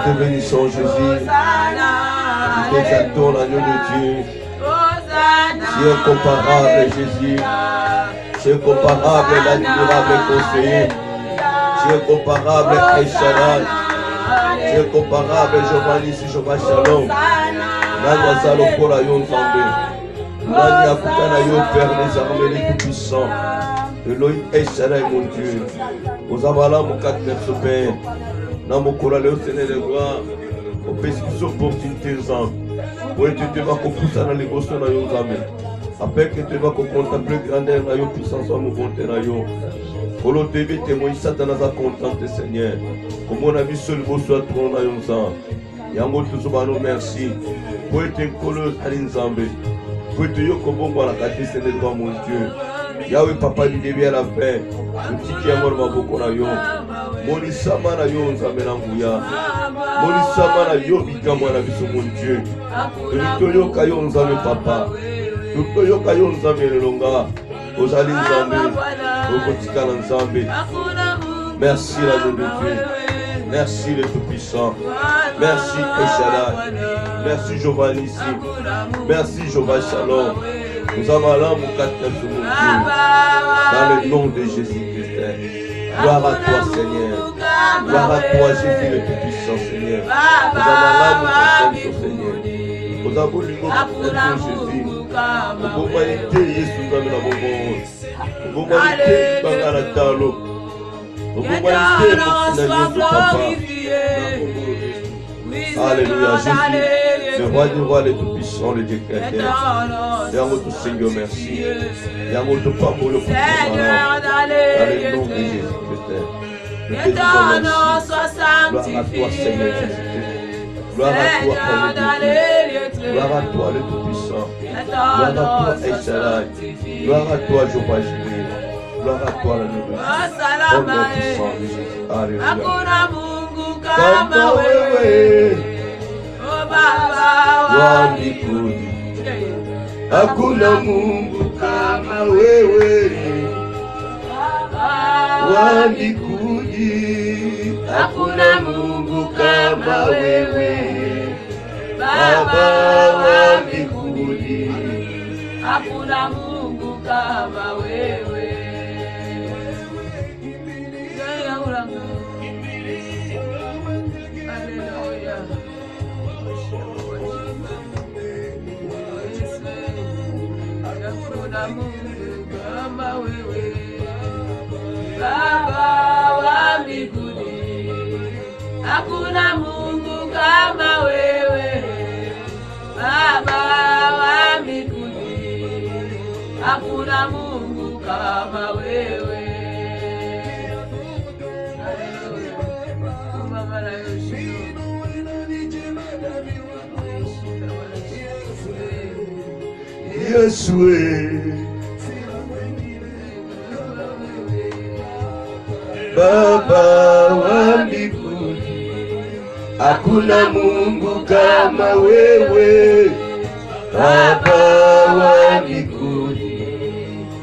te bénissons, Jésus. Nous t'exaltons, l'agneau de Dieu. Tu es comparable, Jésus. Tu es comparable, l'admirable conseiller. Tu es comparable, El-Shaddai. Tu es comparable, Jéhovah Nissi, Jéhovah Shalom. Nani azalo kola yo nzambe. Nani akutana yo Père des armées, les tout-puissants. Elohim El-Shaddai, mon Dieu. Aux avala mon quatre merci Père. Dans mon courage, au Seigneur de gloire. Au pécifice opportunité nzambe. Pour que tu vas pousser dans les gosses na yo nzambe. Après que tu vas contempler grandeur na yo puissance en nous bonté na yo. Pour le début témoin Satan a contenté Seigneur. Comme on a vu seul beau soit trop na yo nzambe. Yango tuzubano merci. Pour être colosse à l'inzambe. Pour être yo kobongo la kati Seigneur de mon Dieu. Yahweh papa du début à la fin. Le petit qui est mort va beaucoup na yo. Moni sama na yo nzambe na nguya. Moni sama na yo bikamo na biso mon Dieu. Toyo kayo nzambe papa. Toyo kayo nzambe lelonga. Ozali nzambe. Okotika na nzambe. Merci la de Dieu. Merci le Tout-Puissant. Merci El-Shaddai. Merci Jéhovah Nissi. Merci Jéhovah Shalom. Nous avons là mon quatre sur mon Dieu. Dans le nom de Jésus-Christ. Gloire à toi Seigneur. Gloire à toi Jésus le Tout-Puissant Seigneur. Nous avons là mon quatre sur Seigneur. Nous avons lu notre Jésus. Nous avons humanité Jésus dans la bonbon. Nous avons humanité dans la talo. Nous avons humanité dans la papa. Alléluia Jésus. Le roi du roi, le Tout-Puissant, le Dieu créateur. Yamo tout Seigneur, merci. Yamo tout pas pour le Seigneur, dans le nom de Jésus-Christ. Nous te disons merci. Gloire à toi, Seigneur Jésus-Christ. Gloire à toi, gloire à toi, le Tout-Puissant. Gloire à toi, El-Shaddai. Gloire à toi, Jéhovah Jireh. Gloire à toi, le nom de Jésus. Au nom puissant de Jésus. Alléluia. Kama wewe Wambikuni, hakuna Mungu kama wewe. Wambikuni, hakuna Mungu kama wewe. Baba wa mbinguni, hakuna Mungu kama wewe. Hakuna Mungu kama wewe, Baba wa mbinguni. Hakuna Mungu kama wewe, Baba wa mbinguni. Hakuna Mungu kama wewe. Yesu Baba wa mbinguni, hakuna Mungu kama wewe. Baba wa mbinguni,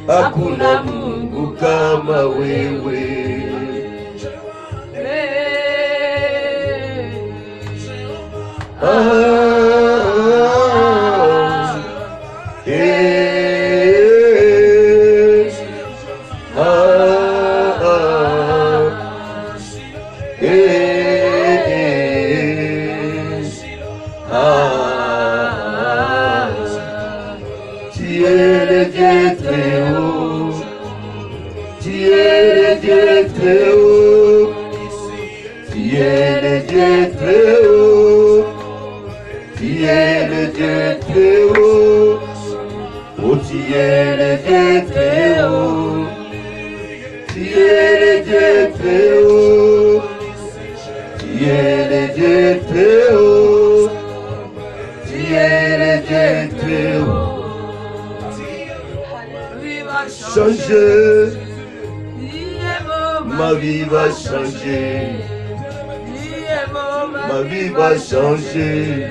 hakuna Mungu kama wewe. Ma vie va changer. Ma vie va changer.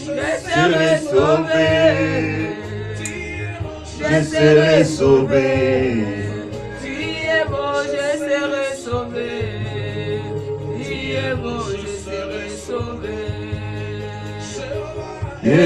Je serai sauvé. Je serai sauvé. Oh,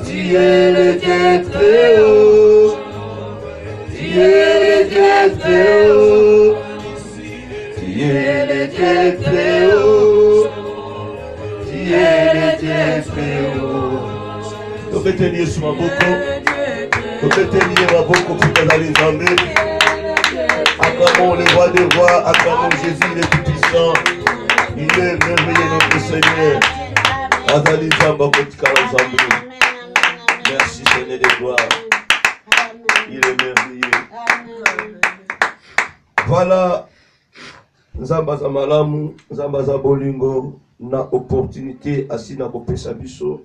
tu es le Dieu très haut, tu es le Dieu très haut, tu es le Dieu très haut, tu es le Dieu très haut. Donc, tu es lié sur ma boucle, donc tu es lié ma boucle pour que les Nzambé. Acclamons le roi des rois, acclamons Jésus le Tout-Puissant. Il est merveilleux notre Seigneur. Azali Zamba Kotikala Nzambé. Merci Seigneur de gloire. Il est merveilleux. Voilà. Nzamba za malamu, Nzamba za bolingo, na opportunité asi na kopesa biso.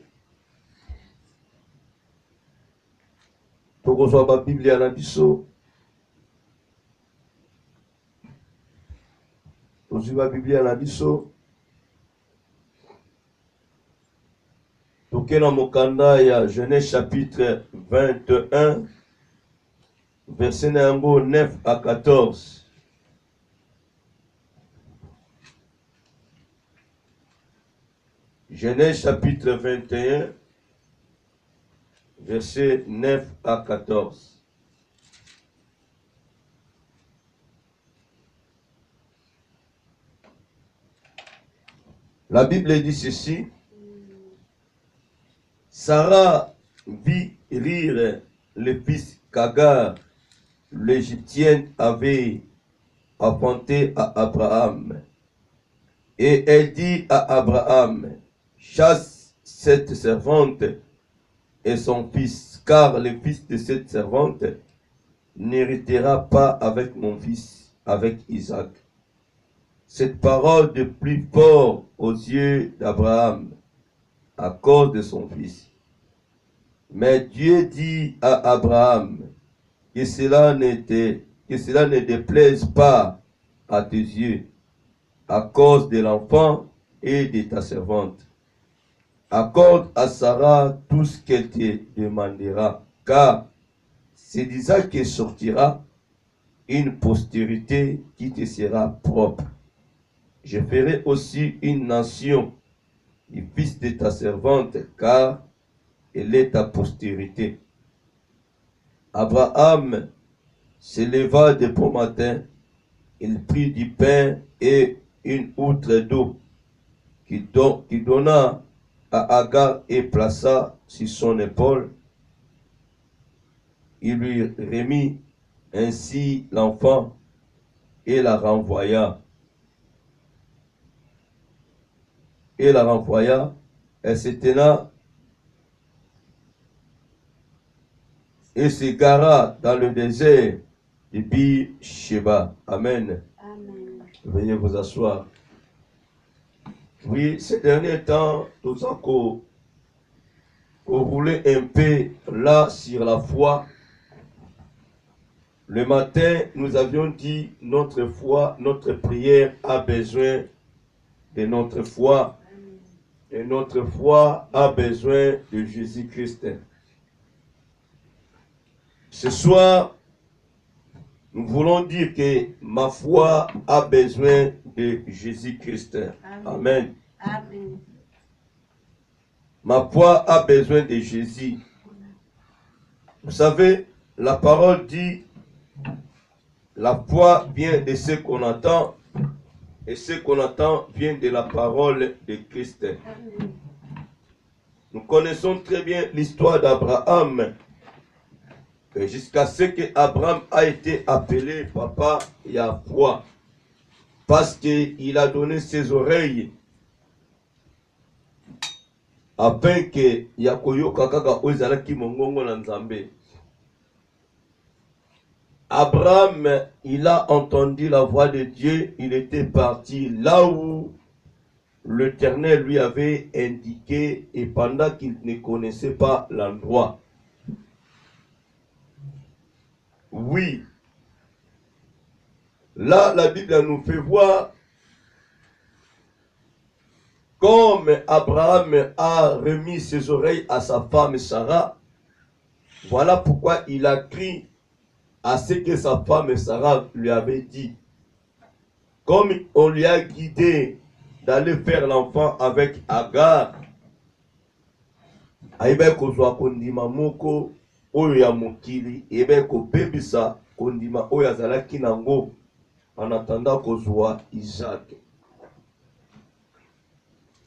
Tokozwa ba Biblia na biso. Tokozwa Biblia na biso. Tokena mokanda ya Genèse chapitre 21, verset 9 à 14. Genèse chapitre 21, verset 9 à 14. La Bible dit ceci. Sarah vit rire le fils qu'Agar, l'Égyptienne, avait apporté à Abraham. Et elle dit à Abraham, chasse cette servante et son fils, car le fils de cette servante n'héritera pas avec mon fils, avec Isaac. Cette parole de plus fort aux yeux d'Abraham à cause de son fils. Mais Dieu dit à Abraham que cela ne déplaise pas à tes yeux à cause de l'enfant et de ta servante. Accorde à Sarah tout ce qu'elle te demandera, car c'est d'Isaac que sortira une postérité qui te sera propre. Je ferai aussi une nation du fils de ta servante, car elle est ta postérité. Abraham se leva de bon matin, il prit du pain et une outre d'eau, qui donna à Agar et plaça sur son épaule. Il lui remit ainsi l'enfant et la renvoya. Elle se tena et se gara dans le désert de Beer-Sheba. Amen. Amen. Veuillez vous asseoir. Oui, ces derniers temps, nous avons roulé un peu là sur la foi. Le matin, nous avions dit notre foi, notre prière a besoin de notre foi. Et notre foi a besoin de Jésus-Christ. Ce soir, nous voulons dire que ma foi a besoin de Jésus-Christ. Amen. Amen. Ma foi a besoin de Jésus. Vous savez, la parole dit, la foi vient de ce qu'on entend, et ce qu'on entend vient de la parole de Christ. Amen. Nous connaissons très bien l'histoire d'Abraham, jusqu'à ce qu'Abraham a été appelé papa Yahweh, parce qu'il a donné ses oreilles afin que Yakoyoka kaka ozalaki mongongo na Nzambe. Abraham, il a entendu la voix de Dieu, il était parti là où l'Éternel lui avait indiqué et pendant qu'il ne connaissait pas l'endroit. Oui, là la Bible nous fait voir Comme Abraham a remis ses oreilles à sa femme Sarah, voilà pourquoi il a crié à ce que sa femme Sarah lui avait dit. Comme on lui a guidé d'aller faire l'enfant avec Agar, aibe kozwa kondima moko oyo ya mokili ebe kobebisa kondima oyo azalaki nango en attendant kozwa Isaac.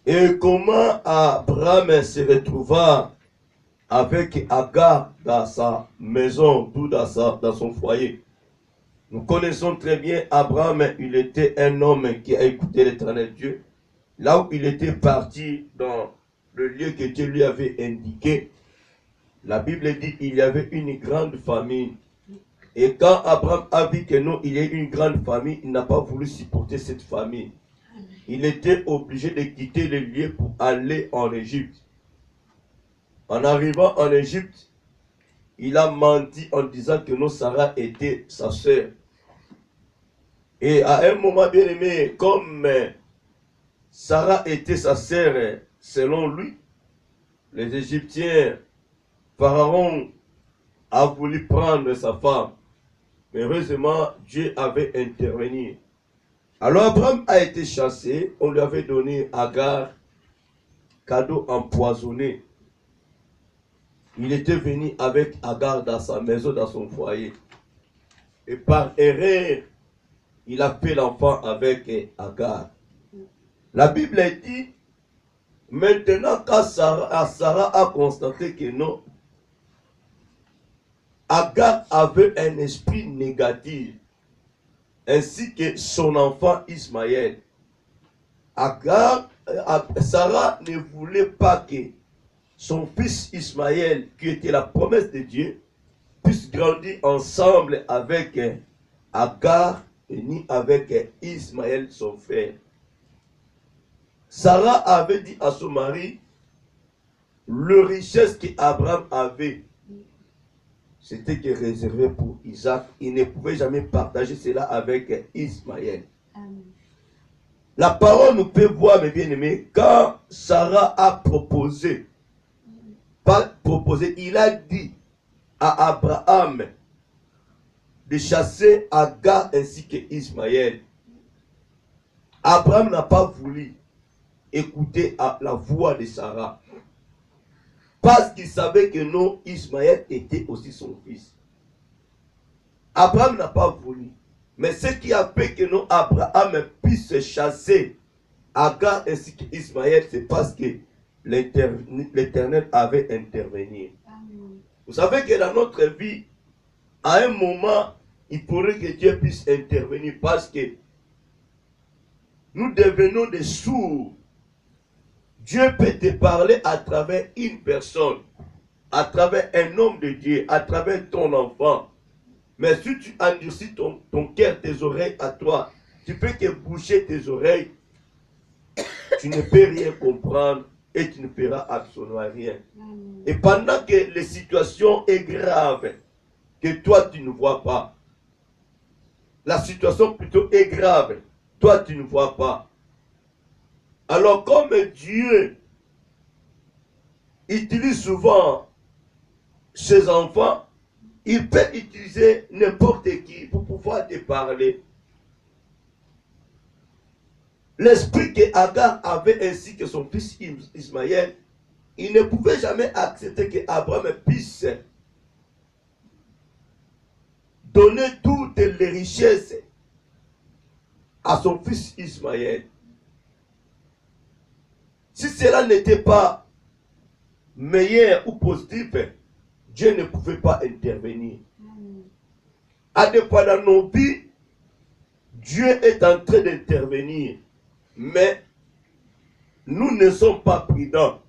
Et comment Abraham se retrouva avec Agar dans sa maison, ou dans son foyer. Nous connaissons très bien Abraham, il était un homme qui a écouté l'Éternel Dieu. Là où il était parti dans le lieu que Dieu lui avait indiqué, la Bible dit qu'il y avait une grande famille. Et quand Abraham a vu que non, il y a une grande famille, il n'a pas voulu supporter cette famille. Il était obligé de quitter le lieu pour aller en Égypte. En arrivant en Égypte, il a menti en disant que non, Sarah était sa sœur. Et à un moment bien aimé, comme Sarah était sa sœur selon lui, les Égyptiens, Pharaon a voulu prendre sa femme. Mais heureusement, Dieu avait intervenu. Alors Abraham a été chassé, on lui avait donné Agar, cadeau empoisonné. Il était venu avec Agar dans sa maison, dans son foyer. Et par erreur, il a fait l'enfant avec Agar. La Bible dit, maintenant quand Sarah a constaté que non, Agar avait un esprit négatif, ainsi que son enfant Ismaël. Sarah ne voulait pas que son fils Ismaël, qui était la promesse de Dieu, puisse grandir ensemble avec Agar et ni avec Ismaël, son frère. Sarah avait dit à son mari, le richesse qu'Abraham avait, c'était que réservé pour Isaac. Il ne pouvait jamais partager cela avec Ismaël. Amen. La parole nous peut voir, mes bien-aimés, quand Sarah a proposé, il a dit à Abraham de chasser Agar ainsi que Ismaël. Abraham n'a pas voulu écouter la voix de Sarah. Parce qu'il savait que non, Ismaël était aussi son fils. Abraham n'a pas voulu. Mais ce qui a fait que non, Abraham puisse chasser Agar ainsi qu'Ismaël, c'est parce que l'Éternel avait intervenu. Vous savez que dans notre vie, à un moment, il pourrait que Dieu puisse intervenir parce que nous devenons des sourds. Dieu peut te parler à travers une personne, à travers un homme de Dieu, à travers ton enfant. Mais si tu endurcis ton cœur, tes oreilles à toi, tu peux que boucher tes oreilles, tu ne peux rien comprendre et tu ne feras absolument rien. Et pendant que la situation est grave, que toi tu ne vois pas, la situation plutôt est grave, toi tu ne vois pas. Alors comme Dieu utilise souvent ses enfants, il peut utiliser n'importe qui pour pouvoir te parler. L'esprit que Agar avait ainsi que son fils Ismaël, il ne pouvait jamais accepter que Abraham puisse donner toutes les richesses à son fils Ismaël. Si cela n'était pas meilleur ou positif, Dieu ne pouvait pas intervenir. À des fois dans nos vies, Dieu est en train d'intervenir. Mais nous ne sommes pas prudents.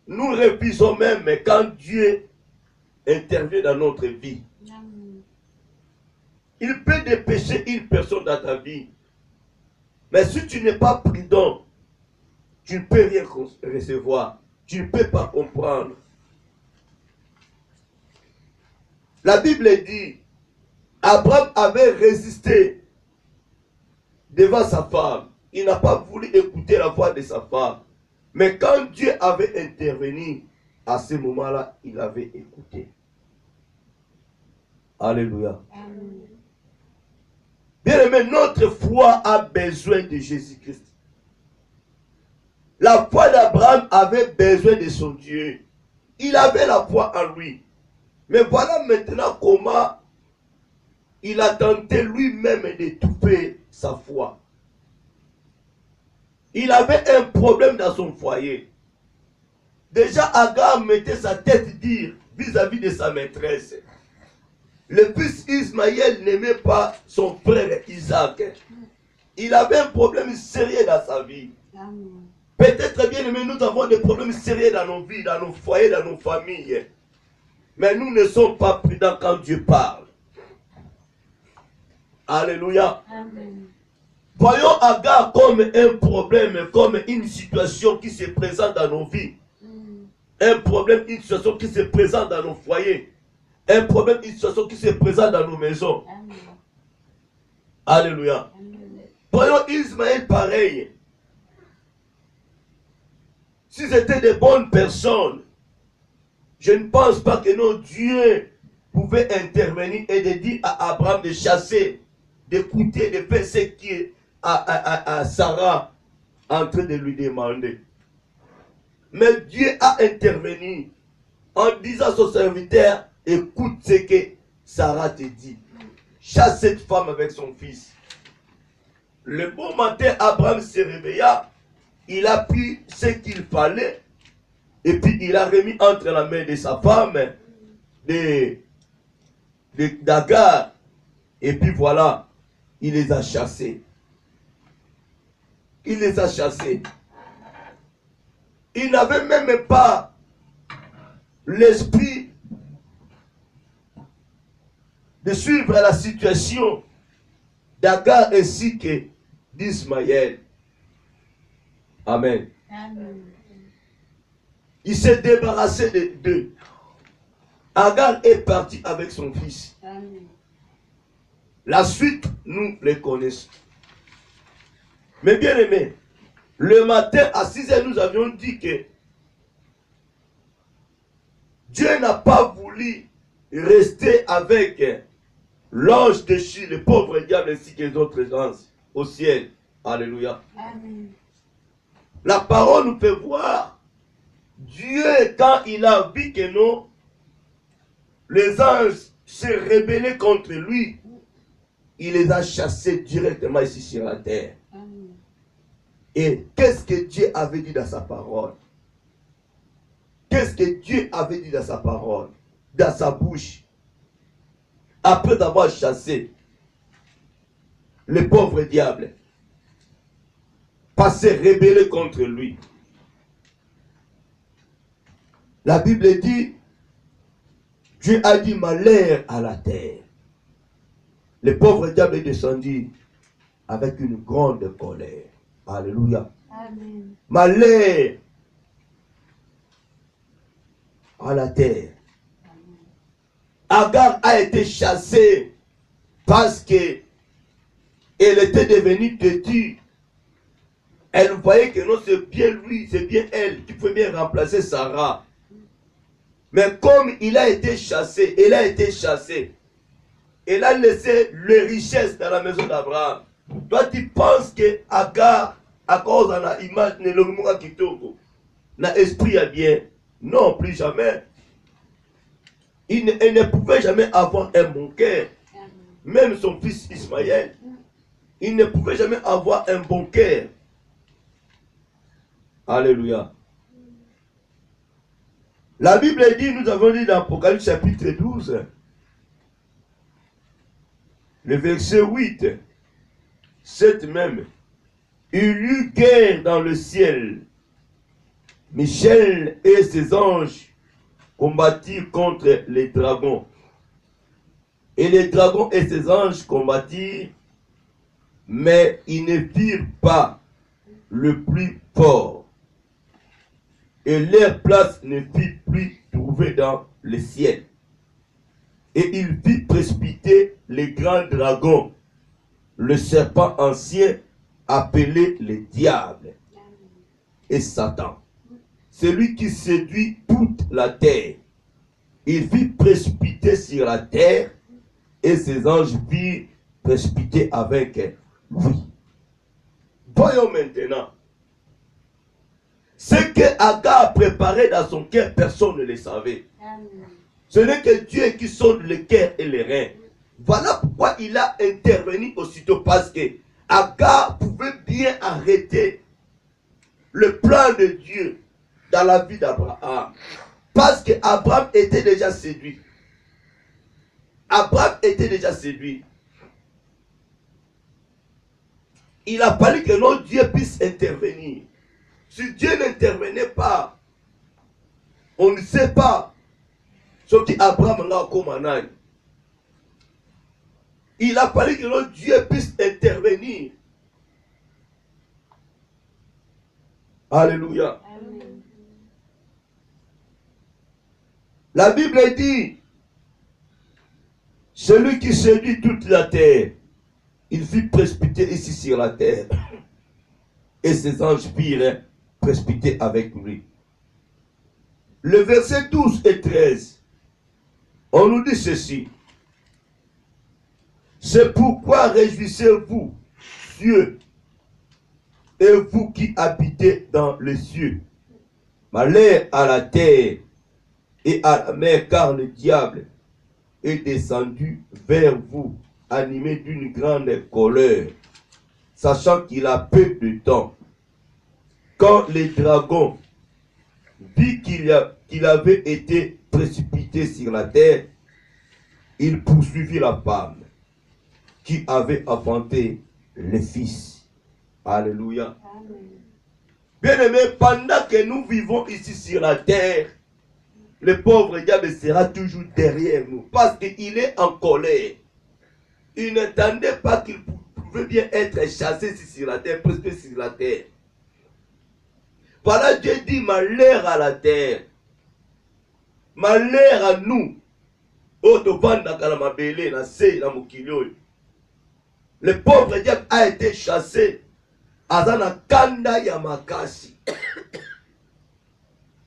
Nous refusons même quand Dieu intervient dans notre vie. Il peut dépêcher une personne dans ta vie. Mais si tu n'es pas prudent, tu ne peux rien recevoir. Tu ne peux pas comprendre. La Bible dit, Abraham avait résisté devant sa femme. il n'a pas voulu écouter la voix de sa femme. Mais quand Dieu avait intervenu, à ce moment-là, il avait écouté. Alléluia. Bien-aimé, notre foi a besoin de Jésus-Christ. La foi d'Abraham avait besoin de son Dieu. Il avait la foi en lui. Mais voilà maintenant comment il a tenté lui-même d'étouffer sa foi. Il avait un problème dans son foyer. Déjà, Agar mettait sa tête dire vis-à-vis de sa maîtresse. Le fils Ismaël n'aimait pas son frère Isaac. Il avait un problème sérieux dans sa vie. Peut-être bien aimé, nous avons des problèmes sérieux dans nos vies, dans nos foyers, dans nos familles. Mais nous ne sommes pas prudents quand Dieu parle. Alléluia. Amen. Voyons Agar comme un problème, comme une situation qui se présente dans nos vies. Un problème, une situation qui se présente dans nos foyers. Un problème, une situation qui se présente dans nos maisons. Amen. Alléluia. Amen. Voyons Ismaël pareil. Si c'était de bonnes personnes, je ne pense pas que notre Dieu pouvait intervenir et de dire à Abraham de chasser, d'écouter, de faire ce qui est à Sarah en train de lui demander. Mais Dieu a intervenu en disant à son serviteur, écoute ce que Sarah te dit. Chasse cette femme avec son fils. Le bon matin, Abraham se réveilla. Il a pris ce qu'il fallait. Et puis il a remis entre la main de sa femme d'Agar. Et puis voilà, il les a chassés. Il les a chassés. Il n'avait même pas l'esprit de suivre la situation d'Agar ainsi que d'Ismaël. Amen. Amen. Il s'est débarrassé d'eux. Agar est parti avec son fils. Amen. La suite, nous les connaissons. Mais bien aimé, le matin à 6h, nous avions dit que Dieu n'a pas voulu rester avec l'ange déchu, le pauvre diable ainsi que les autres anges au ciel. Alléluia. Amen. La parole nous fait voir Dieu, quand il a vu que non, les anges se rebellaient contre lui, il les a chassés directement ici sur la terre. Amen. Et qu'est-ce que Dieu avait dit dans sa parole? Qu'est-ce que Dieu avait dit dans sa parole, dans sa bouche, après avoir chassé le pauvre diable, passé rebellé contre lui? La Bible dit, Dieu a dit malheur à la terre. Le pauvre diable est descendu avec une grande colère. Alléluia. Amen. Malheur à la terre. Amen. Agar a été chassée parce que elle était devenue têtue. Elle voyait que non, c'est bien lui, c'est bien elle qui peut bien remplacer Sarah. Mais comme il a été chassé, elle a été chassée, elle a laissé les richesses dans la maison d'Abraham. Toi, tu penses que Agar, à cause de l'image, ne le moura kitoko, n'a esprit à bien? Non, plus jamais. Elle ne pouvait jamais avoir un bon cœur. Même son fils Ismaël, il ne pouvait jamais avoir un bon cœur. Alléluia. La Bible dit, nous avons dit dans Apocalypse chapitre 12, le verset 8, 7 même, il y eut guerre dans le ciel. Michel et ses anges combattirent contre les dragons. Et les dragons et ses anges combattirent, mais ils ne firent pas le plus fort. Et leur place ne fut plus trouvée dans le ciel. Et il fit précipiter les grands dragons, le serpent ancien, appelé le diable et Satan. C'est lui qui séduit toute la terre. Il fit précipiter sur la terre et ses anges firent précipiter avec lui. Voyons maintenant. Ce que Agar a préparé dans son cœur, personne ne le savait. Ce n'est que Dieu qui sonde le cœur et les reins. Voilà pourquoi il a intervenu aussitôt, parce que Agar pouvait bien arrêter le plan de Dieu dans la vie d'Abraham. Parce qu'Abraham était déjà séduit. Abraham était déjà séduit. Il a fallu que notre Dieu puisse intervenir. Si Dieu n'intervenait pas, on ne sait pas ce qu'Abraham a commandé. Il a fallu que notre Dieu puisse intervenir. Alléluia. Amen. La Bible dit, celui qui séduit toute la terre, il fit précipiter ici sur la terre. Et ses anges firent précipiter avec lui. Le verset 12 et 13, on nous dit ceci. C'est pourquoi réjouissez-vous, cieux, et vous qui habitez dans les cieux. Malheur à la terre et à la mer, car le diable est descendu vers vous, animé d'une grande colère, sachant qu'il a peu de temps. Quand les dragons vit qu'il avait été précipité sur la terre, il poursuivit la femme qui avait enfanté le fils. Alléluia. Bien-aimé, pendant que nous vivons ici sur la terre, le pauvre diable sera toujours derrière nous parce qu'il est en colère. Il n'attendait pas qu'il pouvait bien être chassé ici sur la terre, presque sur la terre. Voilà, Dieu dit malheur à la terre, malheur à nous. Le pauvre diable a été chassé. Azana kanda yamakasi.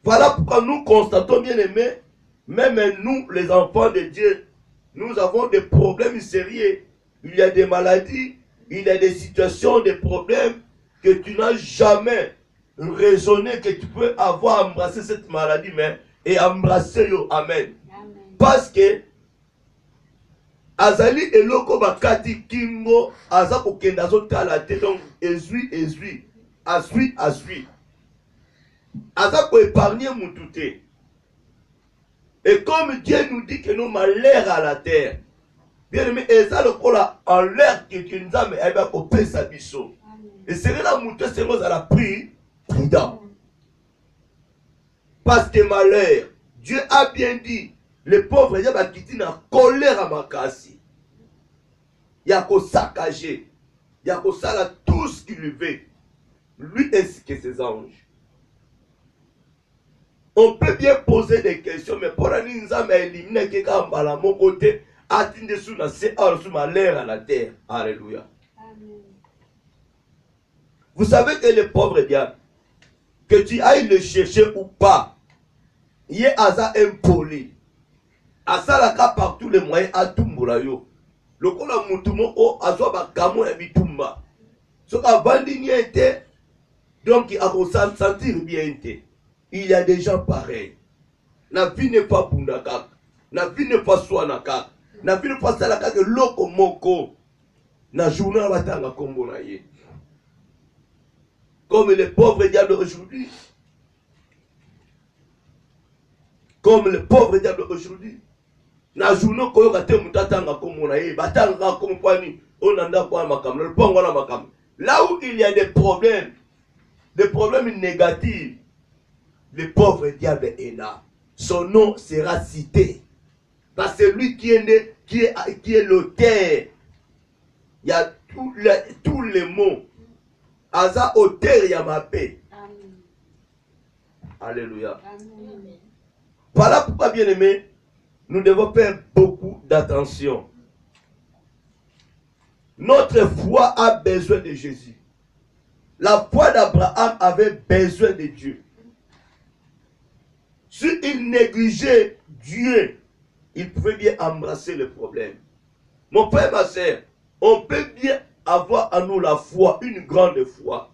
Voilà pourquoi nous constatons, bien aimés, même nous, les enfants de Dieu, nous avons des problèmes sérieux. Il y a des maladies, il y a des situations, des problèmes que tu n'as jamais raisonné que tu peux avoir embrassé cette maladie, mais et embrasser yo. Amen. Amen. Parce que Azali eloko bakati kingo aza kokenda zo tala te, donc ezui asui aza ko épargner mutu te. Et comme Dieu nous dit que nous malheur à la terre, bien aimé, eza lokola en l'air que tu nous as mais eba ko pesa biso. Et c'est là mutu c'est nous à la prudent. Parce que malheur, Dieu a bien dit, le pauvre diable a quitté la colère à Makasi. Il y a qu'au saccager, il y a qu'au sala tout ce qu'il veut, lui ainsi que ses anges. On peut bien poser des questions, mais pour aller nous éliminer quelqu'un à mon côté, atteindre sous la malheur à la terre. Alléluia. Amen. Vous savez que le pauvre diable, que tu ailles le chercher ou pas, il est asa impoli. Asa la ka par tous les moyens à tumbula yo. Le kola mutumo o azwa ba kamo ya bitumba. So ka bandi ni était donc il a sentir bien été. Il y a des gens pareils. La vie n'est pas bundaka. La vie n'est pas swanaka. La vie n'est pas salaka que loko moko. Na journal batanga kombo na ye. Comme les pauvres diables aujourd'hui. Comme le pauvre diable aujourd'hui. Na journée koyoka te mutatanga komona ye batanga comme kwani onanda kwa makam le pongo na makam. Là où il y a des problèmes négatifs, le pauvre diable est là. Son nom sera cité. Parce que lui qui est l'auteur. Il y a tous les mots. Aza auteur ya ma paix. Amen. Alléluia. Amen. Voilà pourquoi, bien aimé, nous devons faire beaucoup d'attention. Notre foi a besoin de Jésus. La foi d'Abraham avait besoin de Dieu. S'il négligeait Dieu, il pouvait bien embrasser le problème. Mon frère, ma soeur, on peut bien avoir en nous la foi, une grande foi.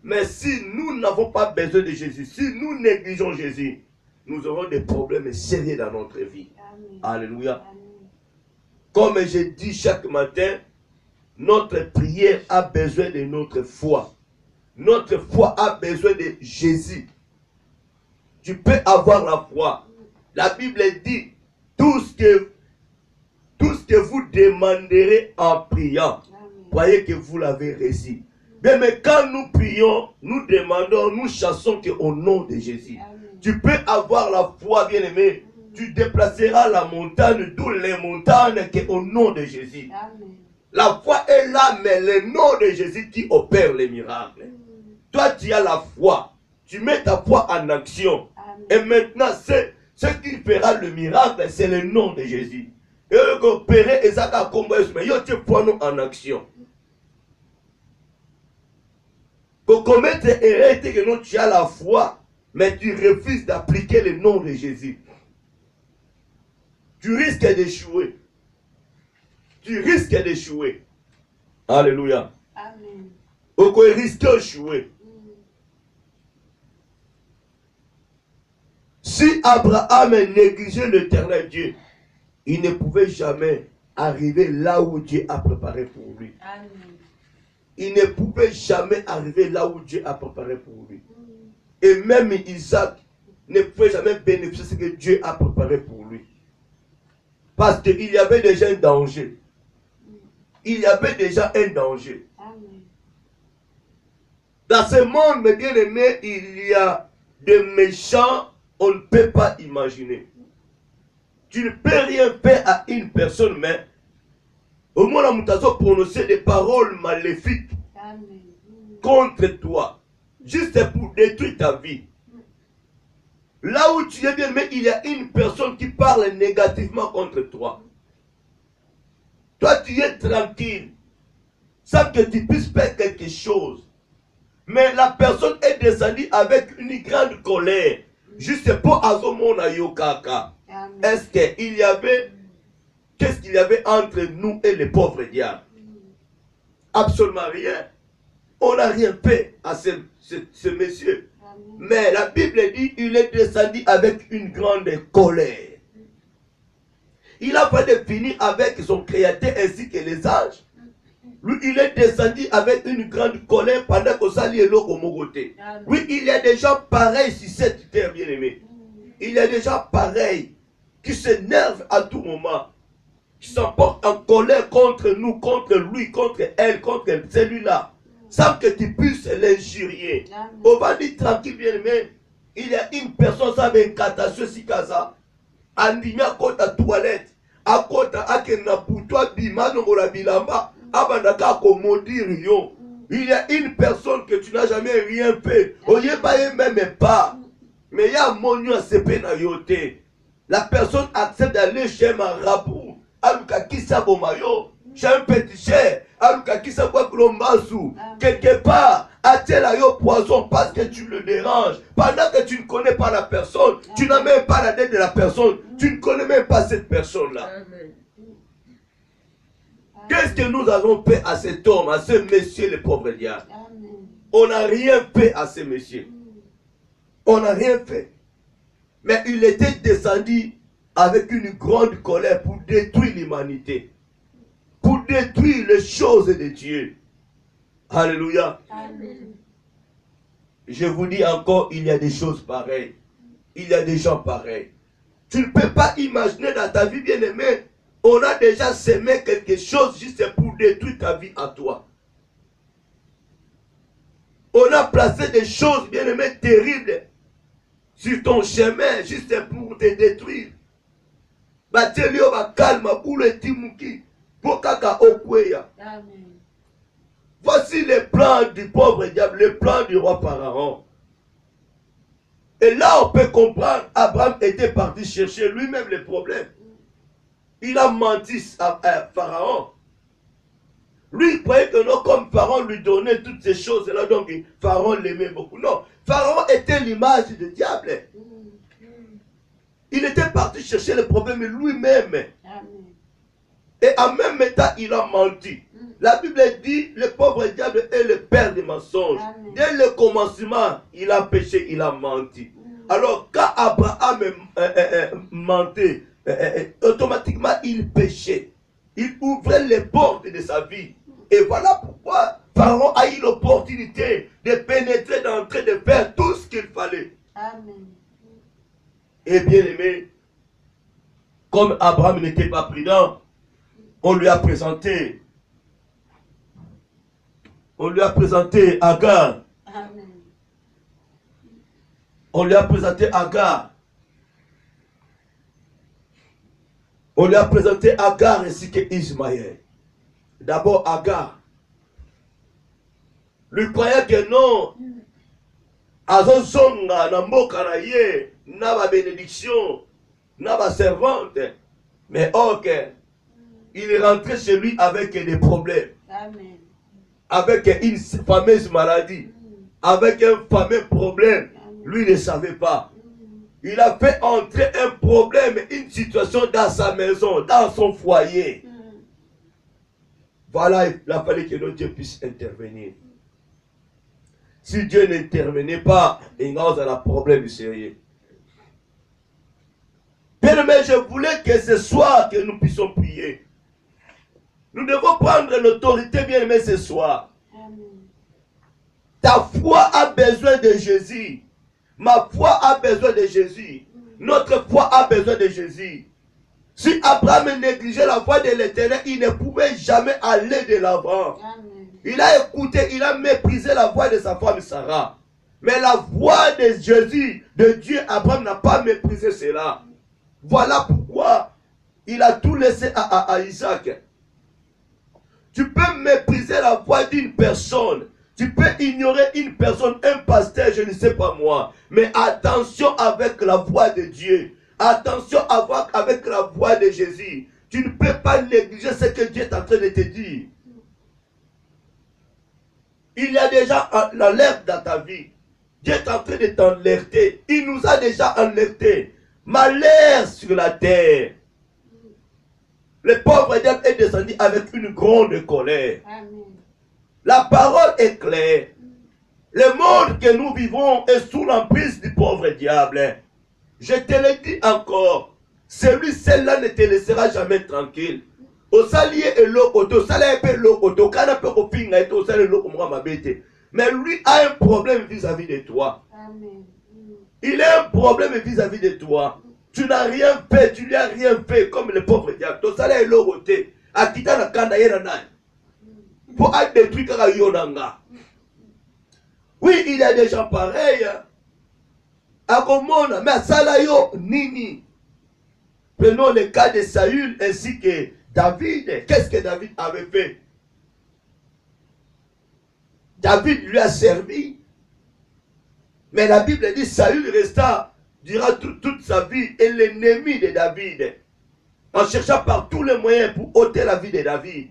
Mais si nous n'avons pas besoin de Jésus, si nous négligeons Jésus, nous aurons des problèmes sérieux dans notre vie. Amen. Alléluia. Amen. Comme je dis chaque matin, notre prière a besoin de notre foi. Notre foi a besoin de Jésus. Tu peux avoir la foi. La Bible dit, tout ce que vous demanderez en priant, croyez que vous l'avez reçu. Mais quand nous prions, nous demandons, nous chassons qu'au nom de Jésus. Amen. Tu peux avoir la foi, bien-aimé. Tu déplaceras la montagne, d'où les montagnes, qu'au nom de Jésus. Amen. La foi est là, mais le nom de Jésus qui opère les miracles. Toi, tu as la foi. Tu mets ta foi en action. Amen. Et maintenant, ce qui fera le miracle, c'est le nom de Jésus. Et opérer et ça va combattre, mais tu foi nous en action. Pour commettre erreur, c'est que non, tu as la foi, mais tu refuses d'appliquer le nom de Jésus. Tu risques d'échouer. Tu risques d'échouer. Alléluia. Amen. Ou qu'on risque d'échouer. Si Abraham négligeait l'Éternel Dieu, il ne pouvait jamais arriver là où Dieu a préparé pour lui. Amen. Il ne pouvait jamais arriver là où Dieu a préparé pour lui. Et même Isaac ne pouvait jamais bénéficier de ce que Dieu a préparé pour lui. Parce qu'il y avait déjà un danger. Il y avait déjà un danger. Amen. Dans ce monde, mes bien-aimés, il y a des méchants, on ne peut pas imaginer. Tu ne peux rien faire à une personne, mais au moins, on a prononcé des paroles maléfiques. Amen. Contre toi, juste pour détruire ta vie. Là où tu es bien, mais il y a une personne qui parle négativement contre toi. Toi, tu es tranquille, sans que tu puisses faire quelque chose. Mais la personne est descendue avec une grande colère, juste pour Azomona Yokaka. Est-ce qu'il y avait, qu'est-ce qu'il y avait entre nous et les pauvres diables? Absolument rien. On n'a rien fait à ce monsieur. Mais la Bible dit qu'il est descendu avec une grande colère. Il a fallu finir avec son créateur ainsi que les anges. Lui, il est descendu avec une grande colère pendant que ça lui est l'eau au côté. Oui, il y a des gens pareils sur cette terre, bien-aimé. Il y a des gens pareils qui s'énervent à tout moment, qui s'emportent en colère contre nous, contre lui, contre elle, contre celui-là, sans que tu puisses l'injurier. On va dire tranquille, bien-aimé. Il y a une personne, ça va une catastrophe si casa. Andimi à côté à toilette, à côté à kena pour toi, bimano la bilamba, abandaka maudire yo. Il y a une personne que tu n'as jamais rien fait. Oye pas même pas. Mais il y a mon à sepe na yote. La personne accepte d'aller chez un marabout. Aluka kisa bomayo. Chez un petit cher. Aluka kisa kwa klombasu. Quelque part, a-t-elle yo poison parce que tu le déranges. Pendant que tu ne connais pas la personne, tu n'as même pas la tête de la personne. Tu ne connais même pas cette personne-là. Qu'est-ce que nous avons fait à cet homme, à ce monsieur, le pauvre diable? On n'a rien fait à ce monsieur. On n'a rien fait. Mais il était descendu avec une grande colère pour détruire l'humanité. Pour détruire les choses de Dieu. Alléluia. Amen. Je vous dis encore, il y a des choses pareilles. Il y a des gens pareils. Tu ne peux pas imaginer dans ta vie, bien-aimée, on a déjà semé quelque chose juste pour détruire ta vie à toi. On a placé des choses, bien-aimées, terribles sur ton chemin, juste pour te détruire. Batelio va calme, pour le timuki, pour kaka okweya. Amen. Voici les plans du pauvre diable, les plans du roi Pharaon. Et là, on peut comprendre, Abraham était parti chercher lui-même les problèmes. Il a menti à Pharaon. Lui, il croyait que non, comme Pharaon lui donnait toutes ces choses-là, donc Pharaon l'aimait beaucoup. Non, Pharaon était l'image du diable. Il était parti chercher le problème lui-même. Et en même temps, il a menti. La Bible dit, le pauvre diable est le père des mensonges. Dès le commencement, il a péché, il a menti. Alors, quand Abraham mentait, automatiquement, il péchait. Il ouvrait les portes de sa vie. Et voilà pourquoi Pharaon a eu l'opportunité de pénétrer, d'entrer, de faire tout ce qu'il fallait. Amen. Et bien aimé, comme Abraham n'était pas prudent, on lui a présenté Agar. Amen. On lui a présenté Agar. On lui a présenté Agar ainsi que Ismaël. D'abord Agar. Lui croyait que non. Azozonga na mboka na ye na ba bénédiction na ba servante. Mais ok. Il est rentré chez lui avec des problèmes. Amen. Avec une fameuse maladie. Avec un fameux problème. Lui ne savait pas. Il a fait entrer un problème, une situation dans sa maison, dans son foyer. Voilà, il a fallu que notre Dieu puisse intervenir. Si Dieu n'intervenait pas, il n'y a un problème sérieux. Bien aimé, je voulais que ce soir que nous puissions prier. Nous devons prendre l'autorité, bien aimé, ce soir. Ta foi a besoin de Jésus. Ma foi a besoin de Jésus. Notre foi a besoin de Jésus. Si Abraham négligeait la voix de l'Éternel, il ne pouvait jamais aller de l'avant. Il a écouté, il a méprisé la voix de sa femme Sarah. Mais la voix de Jésus, de Dieu, Abraham n'a pas méprisé cela. Voilà pourquoi il a tout laissé à Isaac. Tu peux mépriser la voix d'une personne. Tu peux ignorer une personne, un pasteur, je ne sais pas moi. Mais attention avec la voix de Dieu. Attention avec la voix de Jésus. Tu ne peux pas négliger ce que Dieu est en train de te dire. Il y a déjà l'alerte dans ta vie. Dieu est en train de t'alerter. Il nous a déjà alertés. Malheur sur la terre. Le pauvre diable est descendu avec une grande colère. Amen. La parole est claire. Le monde que nous vivons est sous l'emprise du pauvre diable. Je te le dis encore. Celui-là ne te laissera jamais tranquille. Mais lui a un problème vis-à-vis de toi. Amen. Il a un problème vis-à-vis de toi. Tu n'as rien fait, tu lui as rien fait comme le pauvre diable. Ton salaire est l'oroté. Akita na kanda yena nai. Pour être détruit car yonanga. Oui, il y a des gens pareils. Akomona, mais salayo nini. Prenons le cas de Saül ainsi que David. Qu'est-ce que David avait fait? David lui a servi. Mais la Bible dit Saül resta durant toute sa vie et l'ennemi de David. En cherchant par tous les moyens pour ôter la vie de David.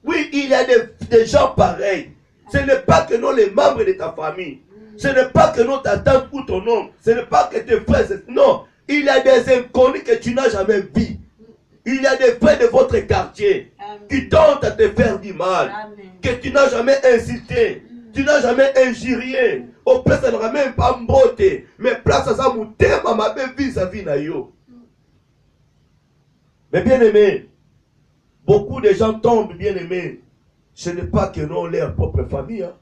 Oui, il y a des gens pareils. Ce n'est pas que non les membres de ta famille. Ce n'est pas que non ta tante ou ton oncle. Ce n'est pas que tes frères. Non. Il y a des inconnus que tu n'as jamais vus. Il y a des frères de votre quartier. Amen. Qui tentent à te faire du mal. Amen. Que tu n'as jamais incité. Tu n'as jamais injurié. Au plus, ça n'aura même pas mboté. Mais place à ça, mon thème à ma belle vis-à-vis na yo. Mais bien aimé, beaucoup de gens tombent, bien aimé. Ce n'est pas que non leur propre famille. Hein.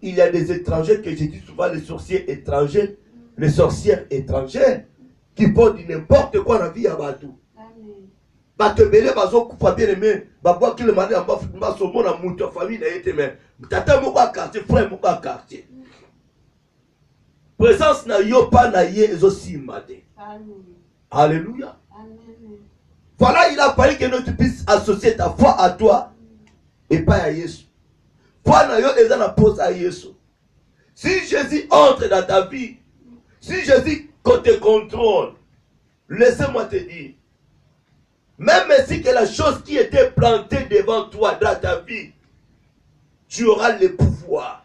Il y a des étrangers que je dis souvent, les sorciers étrangers, les sorcières étrangères, qui font du n'importe quoi dans la vie à Batou. Batebele bazo kufa bien aimé, babwa ki le mari amba mba somo na muto famille na yete mais tata moko a quartier, frère moko a quartier. Présence na yo pa na ye ezo simade. Alléluia. Amen. Voilà, il a fallu que nous puissions associer ta foi à toi et pas à Jésus. Foi na yo eza na pose à Jésus. Si Jésus entre dans ta vie, si Jésus te contrôle, laissez-moi te dire, même si que la chose qui était plantée devant toi dans ta vie, tu auras le pouvoir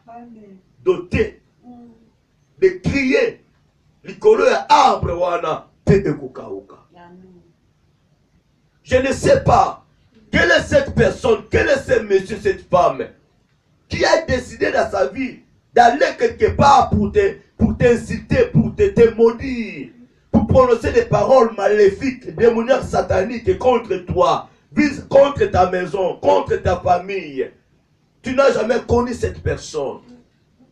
doté de crier l'icolo ya arbre wana pe ekokauka. Je ne sais pas quelle est cette personne, quel est ce monsieur, cette femme qui a décidé dans sa vie d'aller quelque part pour t'inciter, pour te maudire, pour prononcer des paroles maléfiques, démoniaques, sataniques contre toi, contre ta maison, contre ta famille. Tu n'as jamais connu cette personne.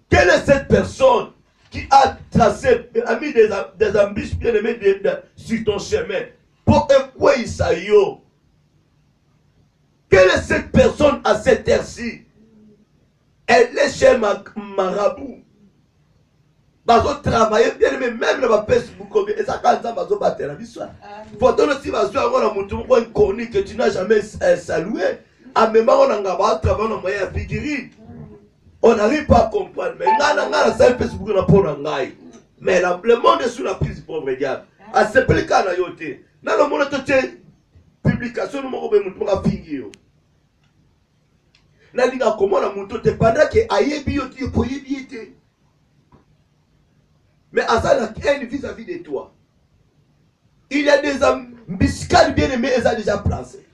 Quelle est cette personne qui a tracé, a mis des ambitions bien aimées sur ton chemin? Pour quoi il s'aille? Quelle est cette personne à cette heure-ci? Elle est chez Marabout. Bazo travailler bien aimé, même dans Facebook, et ça quand ça bazo battre la vie soir. Faut donner si bazo avoir un mouton ou une chronique que tu n'as jamais salué. À même on a ngaba travailler dans moyen figurine. On n'arrive pas à comprendre. Mais ngana ça Facebook na pour ngai. Mais le monde est sous la prise pour regarder. À ce cas na yoté. Dans le monde tout publication nous mo be mouton a figure. Na linga comment na mouton te pendant que ayebi yoté ko yebi. Mais à ça, il y a une vis-à-vis de toi. Il y a des ambiscades bien-aimés, ils ont déjà placés.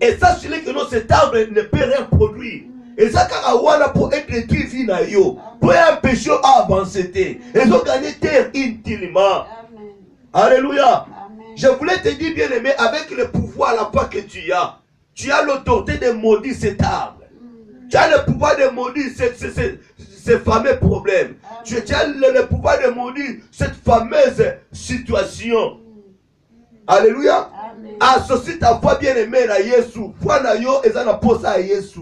Et sachez que non, cet arbre ne peut rien produire. Et ça, quand pour être détruit, pour empêcher à avancer, ils ont gagné terre inutilement. Alléluia. Je voulais te dire, bien-aimé, avec le pouvoir, la foi que tu as l'autorité de maudire cet arbre. Tu as le pouvoir de maudire ces fameux problèmes. Tu as le pouvoir de maudire cette fameuse situation. Alléluia. Associe ta foi bien-aimée à Jésus. Foi na yo et ça pose à Jésus.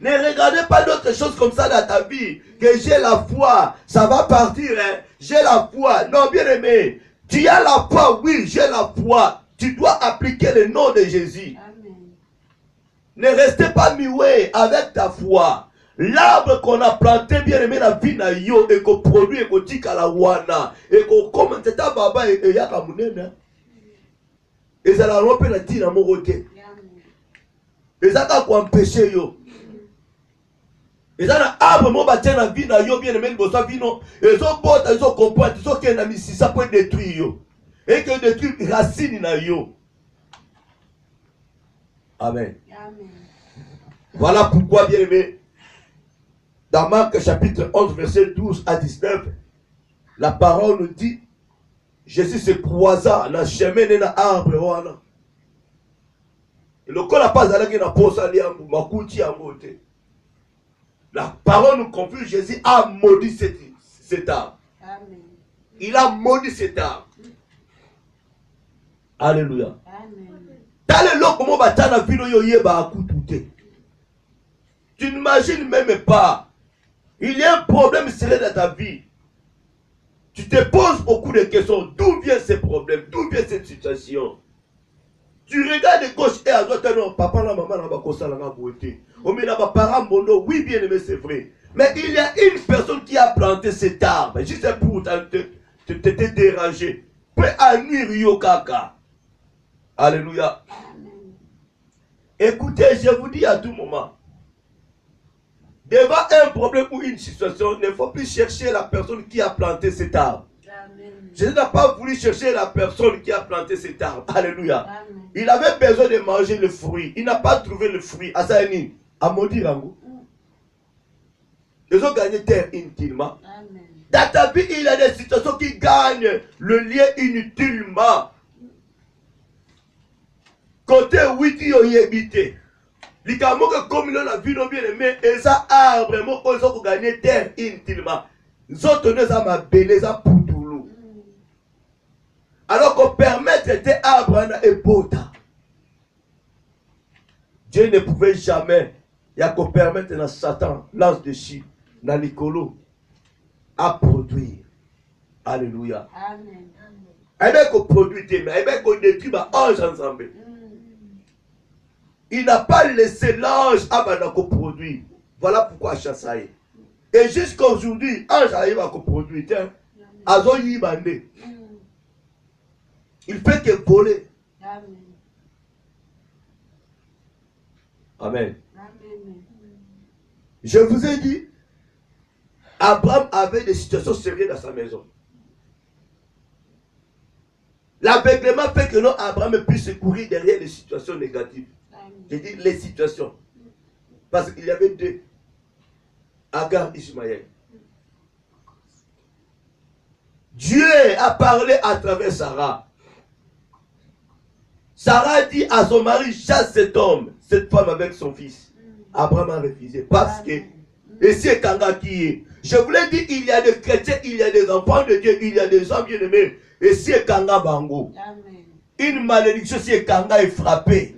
Ne regardez pas d'autres choses comme ça dans ta vie. Que j'ai la foi, ça va partir. Hein? J'ai la foi. Non, bien-aimé. Tu as la foi, oui, j'ai la foi. Tu dois appliquer le nom de Jésus. Ne restez pas muet avec ta foi. L'arbre qu'on a planté bien aimé la vie na yo et qu'on produit et qu'on dit qu'à la wana et qu'on commence à baba et yaka munene. Et ça la rompe la tire à mon côté. Et ça t'a quoi empêcher yo. Et ça na arbre mon bâtiment la vie na yo bien aimé le bossa vino. Et ça botte ils ont compris ils ont qu'un ami si ça peut détruire yo. Et que détruire racine na yo. Amen. Amen. Voilà pourquoi, bien aimé, dans Marc chapitre 11, verset 12 à 19, la parole nous dit, Jésus se croisa dans le chemin de l'arbre. Et le corps n'a pas allé dans la La parole nous confie, Jésus a maudit cet arbre. Amen. Il a maudit cet arbre. Alléluia. Amen. Tu n'imagines même pas. Il y a un problème sérieux dans ta vie. Tu te poses beaucoup de questions. D'où vient ce problème? D'où vient cette situation? Tu regardes de gauche et à droite. Non, papa, la maman, la bakosa, la beauté. On met là-bas, parents, mono. Oui, bien aimé, c'est vrai. Mais il y a une personne qui a planté cet arbre. Juste pour te déranger. Peut nuire Yokaka. Alléluia. Écoutez, je vous dis à tout moment, devant un problème ou une situation, il ne faut plus chercher la personne qui a planté cet arbre. Amen. Je n'ai pas voulu chercher la personne qui a planté cet arbre. Alléluia. Amen. Il avait besoin de manger le fruit. Il n'a pas trouvé le fruit. Asaini, à maudire en vous. Ils ont gagné terre inutilement. Amen. Dans ta vie, il y a des situations qui gagnent le lien inutilement. Côté 8, il y a habité. Les camons que comme ils ont la vie, bien aimé, et ça a vraiment, ils ont gagné terre inutilement. Ils ont tenu ça ma beleza pour tout l'eau. Alors qu'on permet de arbres et bota. Dieu ne pouvait jamais, il y a qu'on permettre à Satan, lance de chi, dans l'écolo, à produire. Alléluia. Amen. Et bien qu'on produit, et bien qu'on détruit, ange ensemble. Il n'a pas laissé l'ange à produire. Voilà pourquoi chassaille. Et jusqu'à aujourd'hui, l'ange arrive à produire. Il fait que voler. Amen. Amen. Je vous ai dit, Abraham avait des situations sérieuses dans sa maison. L'aveuglement fait que non, Abraham puisse courir derrière les situations négatives. Je dis les situations. Parce qu'il y avait deux. Agar, Ismaël. Dieu a parlé à travers Sarah. Sarah dit à son mari, chasse cet homme, cette femme avec son fils. Abraham a refusé. Parce que, et c'est Kanga qui est. Je vous l'ai dit, il y a des chrétiens, il y a des enfants de Dieu, il y a des gens bien-aimés. Et c'est Kanga Bango. Amen. Une malédiction, si Kanga est frappé.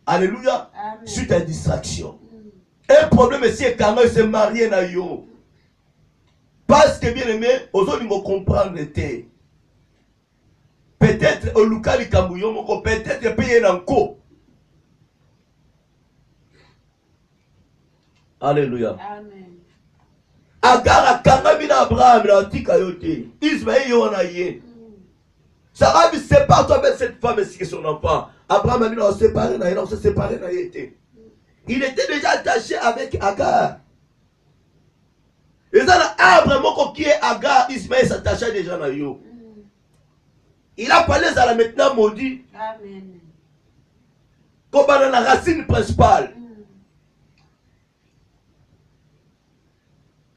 Alléluia. Amen. Suite à distraction. Un problème, si Kanga s'est marié na yo. Parce que bien-aimé, aujourd'hui, nous comprendre. Peut-être au Lukali Kambuyo, peut-être payer un co. Alléluia. Amen. Agar akanga mina Abraham na tika yote. Ismaël yona yé. Sarah dit sépare-toi avec cette femme et c'est son enfant. Abraham a dit on se séparer na on se séparer na yété. Il était déjà attaché avec Agar. Et ça Abraham qui est Agar, Ismaël s'attachait déjà na yo. Il a parlé à la maintenant maudit. Amen. Comme dans la racine principale.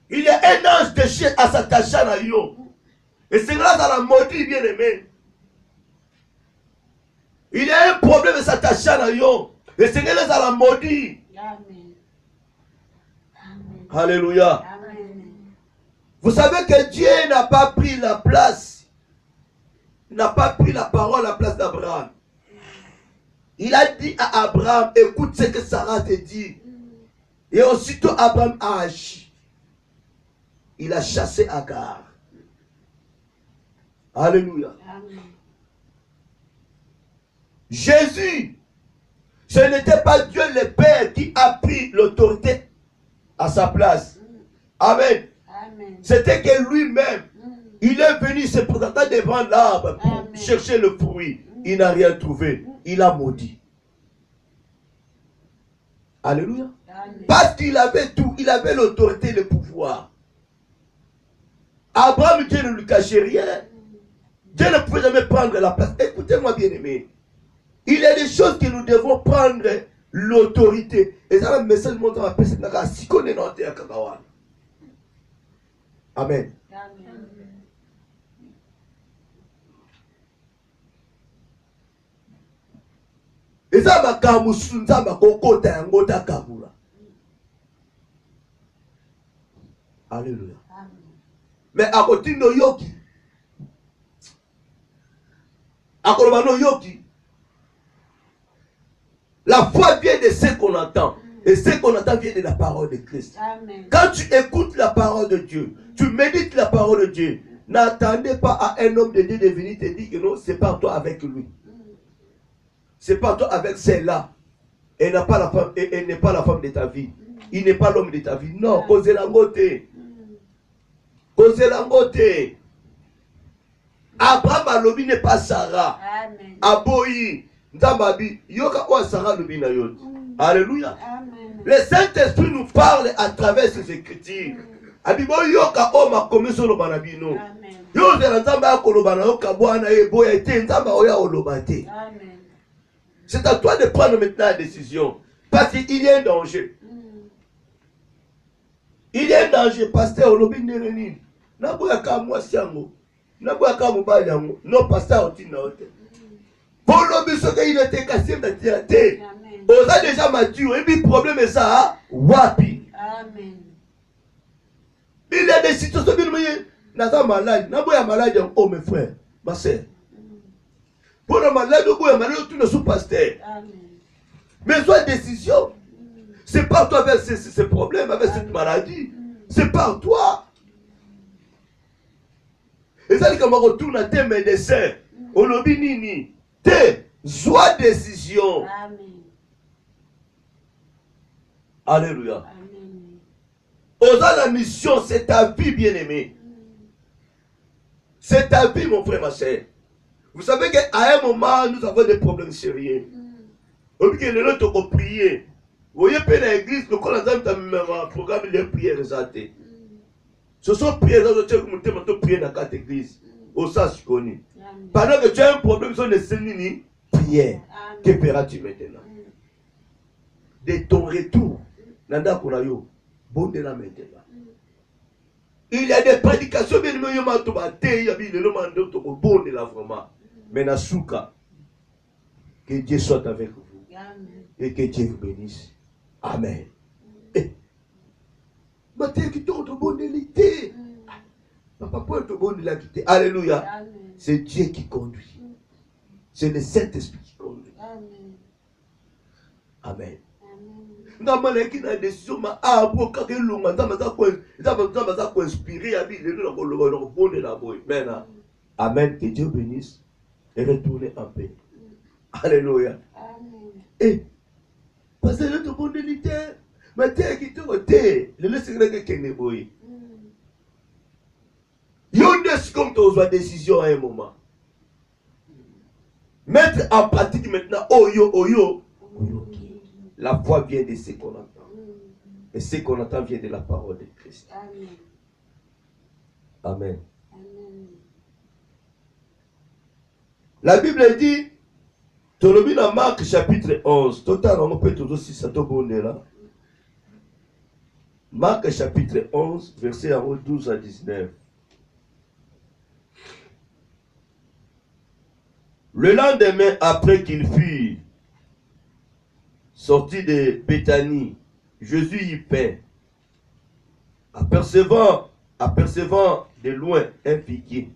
Il y a un ange déché à s'attacher à yo. Et c'est grâce à la maudit bien aimé. Il y a un problème de s'attacher à yo. Et c'est grâce à la maudit. Amen. Amen. Alléluia. Amen. Vous savez que Dieu n'a pas pris la place. N'a pas pris la parole à la place d'Abraham. Il a dit à Abraham, écoute ce que Sarah te dit. Et aussitôt Abraham a agi. Il a chassé Agar. Alléluia. Amen. Jésus, ce n'était pas Dieu le Père qui a pris l'autorité à sa place. Amen. Amen. C'était que lui-même. Il est venu se présenter devant l'arbre pour chercher le fruit. Il n'a rien trouvé. Il a maudit. Alléluia. Amen. Parce qu'il avait tout. Il avait l'autorité et le pouvoir. Abraham, Dieu ne lui cachait rien. Dieu ne pouvait jamais prendre la place. Écoutez-moi bien aimé. Il y a des choses que nous devons prendre l'autorité. Et ça va me message montre à personne. Amen. Amen. Et ça va kamusunza bakokota yango ta kabula. Alléluia. Mais à côté de yoki. À côté de yoki. La foi vient de ce qu'on entend. Et ce qu'on entend vient de la parole de Christ. Amen. Quand tu écoutes la parole de Dieu, tu médites la parole de Dieu, n'attendez pas à un homme de Dieu de venir te dire que non, c'est pas toi avec lui. C'est pas toi avec celle-là. Elle n'est pas la femme, elle n'est pas la femme de ta vie. Il n'est pas l'homme de ta vie. Non, cause la ngote. Cause la ngote. Abraham alobi n'est pas Sarah. Amen. Aboyi. Nzambabi. Yoka wa Sarah lobi na yot. Alléluia. Amen. Le Saint-Esprit nous parle à travers ces écritures. Abibo yoka oma komiso lo banabino. Amen. Yo de nzamba koloba na yoka bwana ebo ete nzamba oya olobate. Amen. C'est à toi de prendre maintenant la décision. Parce qu'il y a un danger. Il y a un danger. Pasteur, olobi nereni. Naboyaka mwasiango. Naboyaka mobaliango. Non, pasteur, otina ote. Pour l'objet qu'il était cassé dans la terre. On a déjà mature. Et puis, le problème est ça. Wapi. Amen. Il y a des situations qui nous sont malades. Naboya malade. Oh, mes frères, ma soeur. Pour le malade, tout ne sont pasteur. Mais soit décision. C'est pas toi avec ces problèmes, avec cette maladie. C'est pas toi. Et ça dit qu'on retourne à tes médecins. On lobby nini. Tes soit décision. Amen. Alléluia. Amen. Osant la mission, c'est ta vie, bien-aimé. C'est ta vie, mon frère, ma soeur. Vous savez qu'à un moment, nous avons des problèmes sérieux. Au lieu de l'autre, on prier. voyez pas dans l'église, le col dans programme de prière exalté. Ce sont prières dans le prière dans quatre églises. Au sens connu. Pendant que tu as un problème sur les sénini, prière. Que feras-tu maintenant? De ton retour, nanda konayo, bon de la maintenant. Il y a des prédications bien aimées, il y a des demandes bon de la vraiment. Mais Nasuka, que Dieu soit avec vous. Et que Dieu vous bénisse. Amen. Matin qui tourne au bon de l'été. Papa, pour être au bon de l'été. Alléluia. C'est Dieu qui conduit. C'est le Saint-Esprit qui conduit. Amen. Non, mais qui a décision, mais pour quelqu'un long, ça va inspirer à vivre le bon de la boue. Amen. Que Dieu bénisse et retourner en paix. Alléluia. Et parce que le bon de l'été, mais t'es qui te t'es, le secret que n'est pas. Yondes comme tu as décision à un moment. Mettre en pratique maintenant, oyo. La foi vient de ce qu'on entend. Et ce qu'on entend vient de la parole de Christ. Amen. La Bible dit, Tolobi dans Marc chapitre 11, total on peut tout aussi ça là. Marc chapitre 11, verset 12 à 19. Le lendemain, après qu'il fut sorti de Béthanie, Jésus y vint, apercevant de loin un figuier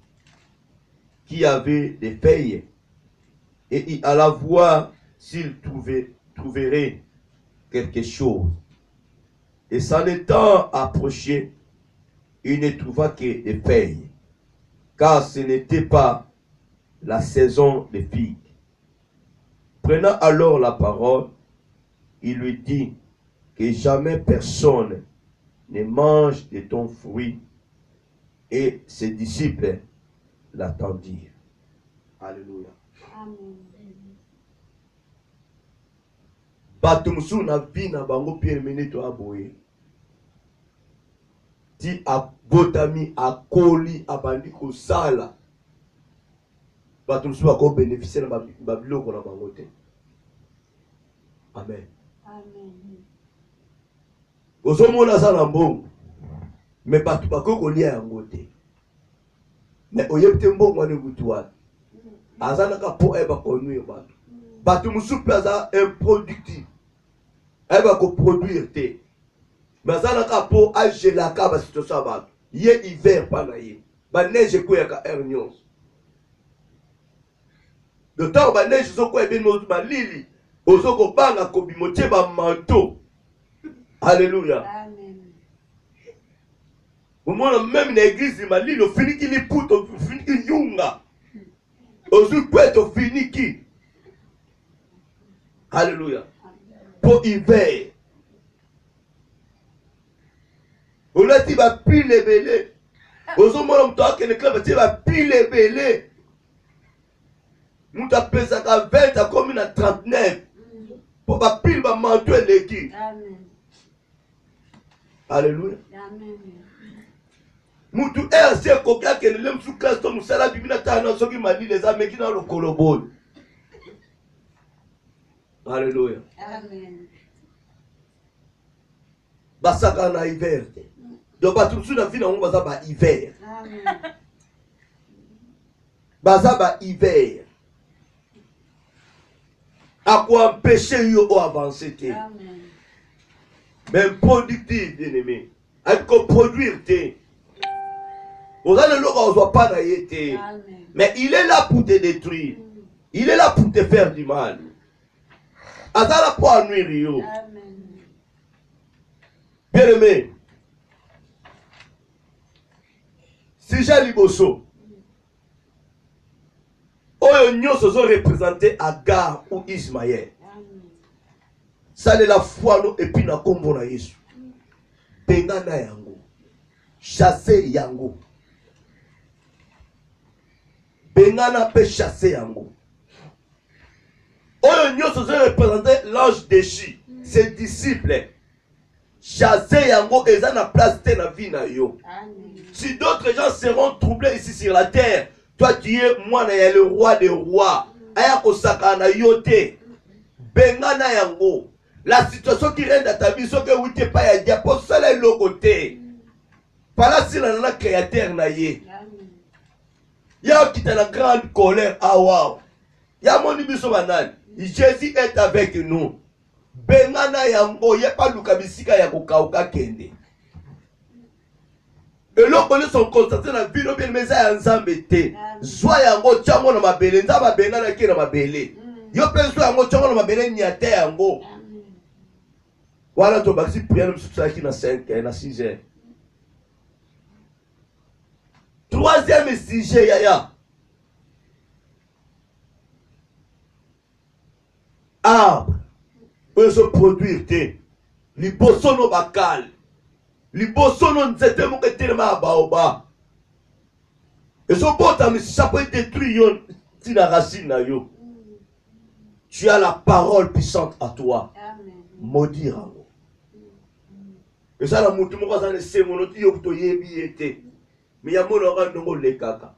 qui avait des feuilles, et il alla voir s'il trouverait quelque chose. Et s'en étant approché, il ne trouva que des feuilles, car ce n'était pas la saison des figues. Prenant alors la parole, il lui dit que jamais personne ne mange de ton fruit, et ses disciples l'attendirent. Alléluia. Amen. Batumsu na bina bango Pierre Meneto aboye. Ti abotami akoli abandi ko sala. Batumsu bako bénéficier na babiloko na bango te. Amen. Amen. Ozomona sala mbongo. Mais batu bako kolia yango te. Mais oyebte mbongo ane gutwa. Azanaka po eba konuire batu. Batu musupe aza improductif. Eba ko produire te. Mais azanaka po agelaka ba situation batu. Ye hiver pa na ye. Ba neige ko yaka hernions. De temps ba neige zo ko ebe no ba lili. Ozoko banga ko bimotie ba manteau. Alléluia. Amen. Au moins même dans l'église ma lili o fini ki li puto fini ki yunga. Ozu kweto fini ki. Alléluia. Pour hiver. On a dit va pile les belés. Ozo mona mto akene club ti va pile les belés. Mouta pesa ka 20 a comme na 39. Pour ba pile ba manteau l'équipe. Amen. Alléluia. Amen. Moutou RC koka kene lem sou classe to musala bibina ta na soki mali les ameki na lo kolobol. Alléluia. Amen. Basaka na hiver. Donc batou sou na vie na on baza ba hiver. Amen. Baza ba hiver. À quoi empêcher yo au avancer te. Amen. Même productif bien aimé. À quoi produire te. Vous allez le voir pas na yete. Mais il est là pour te détruire. Il est là pour te faire du mal. Azala pour nuire yo. Bien aimé. Si j'ai liboso. Oyo nyonso sont représentés Agar ou Ismaël. Ça de la foi no et puis na kombo na Yesu. Pengana yango. Chasser yango. Pengana pe chasser yango. Oyo nyonso sont représentés l'ange déchu. ses disciples. Chasser yango eza na place te na vie na yo. Si d'autres gens seront troublés ici sur la terre, toi tu es mwana ya le roi des rois. Aya kosaka na yo te. Bengana yango. La situation qui règne dans ta vie, c'est que vous n'êtes pas à dire pour cela le côté. Par là, c'est la créateur na ye. Il y a qui est la grande colère. Ah wow. Il y a mon ibiso banane. Jésus est avec nous. Bengana yango, il n'y a pas de kabisika ya kokauka kende. Et l'on connaît son constaté dans la vie, bien mais ça ensemble te. Soit yango tchango na mabele, nzaba bengana ki na mabele. Yo pe soit yango tchango na mabele nyate yango. Voilà ton baxi prière nous ça qui na 5 et na 6 heures. Troisième sujet yaya. Arbre. Peut se produire te. Liboso no bakal. Liboso no nzete mo ke telema baoba. Et son bota mais ça peut détruire tina racine na yo. Tu as la parole puissante à toi. Maudire. Et ça la mutu mo ka se monoti yo to yebi ete. Mais ya mono ka ndongo le kaka.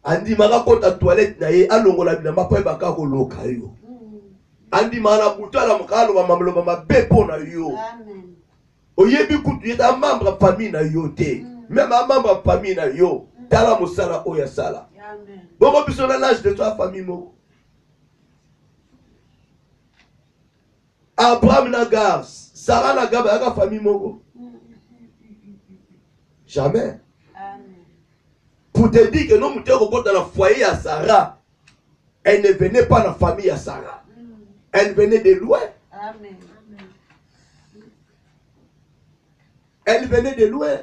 Andi maka kota toilette na ye alongola bilamba pa baka ko loka yo. Andi mana butala mukalo ba mamlo ba bepo na yo. Amen. Oyebi kutu yeta membre famille na yo te. Même membre famille na yo. Tala musala oya sala. Amen. Bongo biso na l'âge de toi famille mo. Abraham Nagar, Sarah Nagar ba ka famille mo. Jamais. Amen. Pour te dire que non muteko ko dans la foyer à Sarah. Elle ne venait pas dans la famille à Sarah. Elle venait de loin. Amen. Elle venait de loin.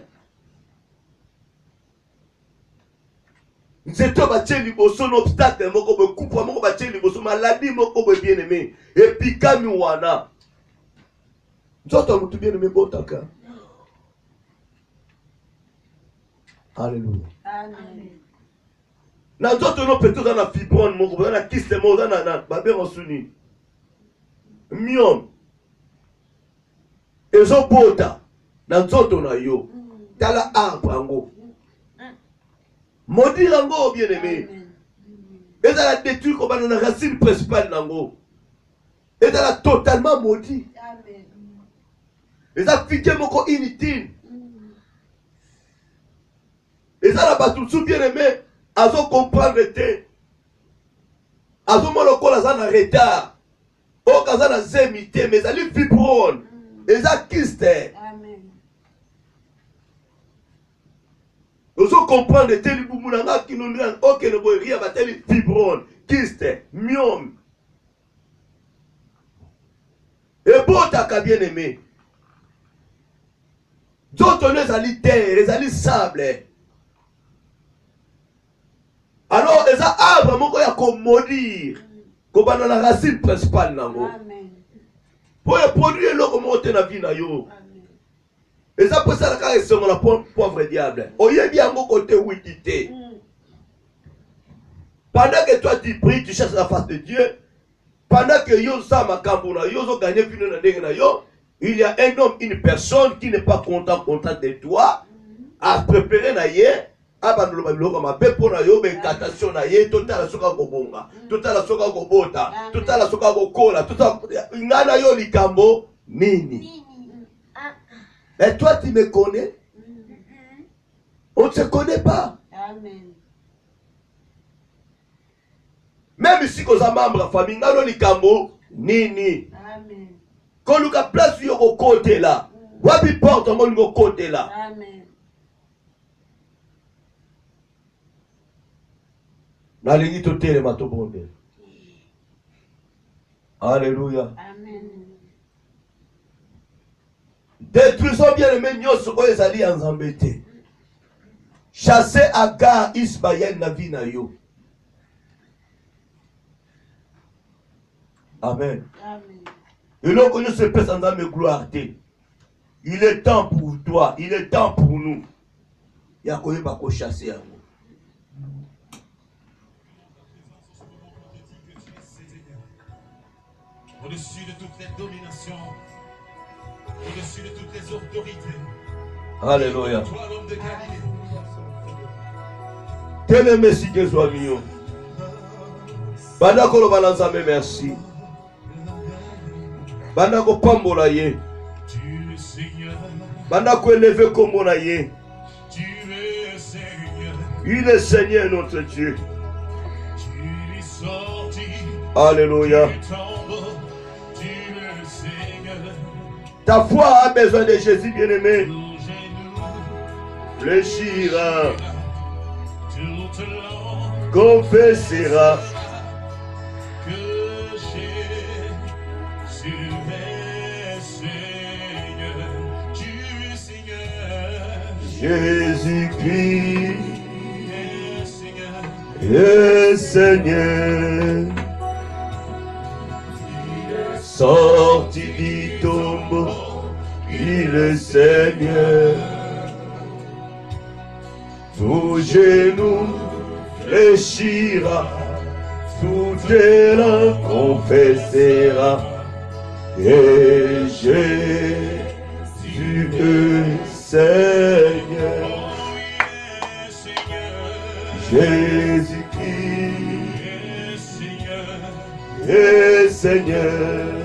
C'est toi qui as liboso un obstacle, moko be coupe, moko ba tcheli liboso maladie, moko be bien aimé. Et puis kami wana. Nzoto mutu bien aimé botaka. Alléluia. Amen. Na nzoto no peut-être na fibrone, moko na kyste mo na ba be suni. Myom ezo bota na nzoto na yo tala arbre yango maudire yango bien aimé eza la détruire comme na racine principale nango eza la totalement maudit eza fike moko inutile eza la batusu bien aimé azo comprendre te azo molokola za na retard. O kazana zemite mais ali fibrone eza kyste. Amen. Ozo comprendre teli bumunanga kinondra OK ne boy ria bateli fibrone kyste myome. Et bota ka bien aimé. D'autres les ali terre, les ali sable. Alors eza arbre moko ya ko maudire. Kobana la racine principale nango. Amen. Pour produire l'eau comme on na vie na yo. Amen. Et ça peut ça la sur la pauvre diable. Oye bien mon côté ouidité. Pendant que toi tu pries, tu cherches la face de Dieu. Pendant que yo sa makambo na yo zo gagner vino na ndenge na yo, il y a un homme, une personne qui n'est pas content de toi, à préparer na ye. Abandolo babiloko mabe pona yo be katation na ye totala soka kobonga totala soka kobota totala soka kokola totala ngana yo likambo nini. Et toi tu me connais? On ne se connaît pas. Amen. Même si koza membre famille ngano likambo nini. Amen. Koluka place yo ko côté là. Wapi porte mon ko côté là. Amen. Nalingi to tele mato bonde. Alléluia. Amen. Détruisons bien les nyonso oyo ezali ya Nzambe te. Chasser Agar Ismaël na vie na yo. Amen. Amen. Et l'on connaît ce pèse en Nzambe gloire te. Il est temps pour toi, il est temps pour nous. Ya koyeba ko chasser yango. au-dessus de toutes les dominations, au-dessus de toutes les autorités. Alléluia. Toi, l'homme de Galilée. Tel Messie que soit mignon. Banda ko lo balanza me merci. Banda ko pambola ye. Banda ko élever comme on a ye. Il est Seigneur notre Dieu. Alléluia. Ta foi a besoin de Jésus bien-aimé. Fléchira, confessera que Jésus est Seigneur. Tu es Seigneur. Jésus-Christ est Seigneur. Sorti du tombeau, il est Seigneur. Tout genou fléchira, tout élan confessera que Jésus est Seigneur. Jésus-Christ est Seigneur.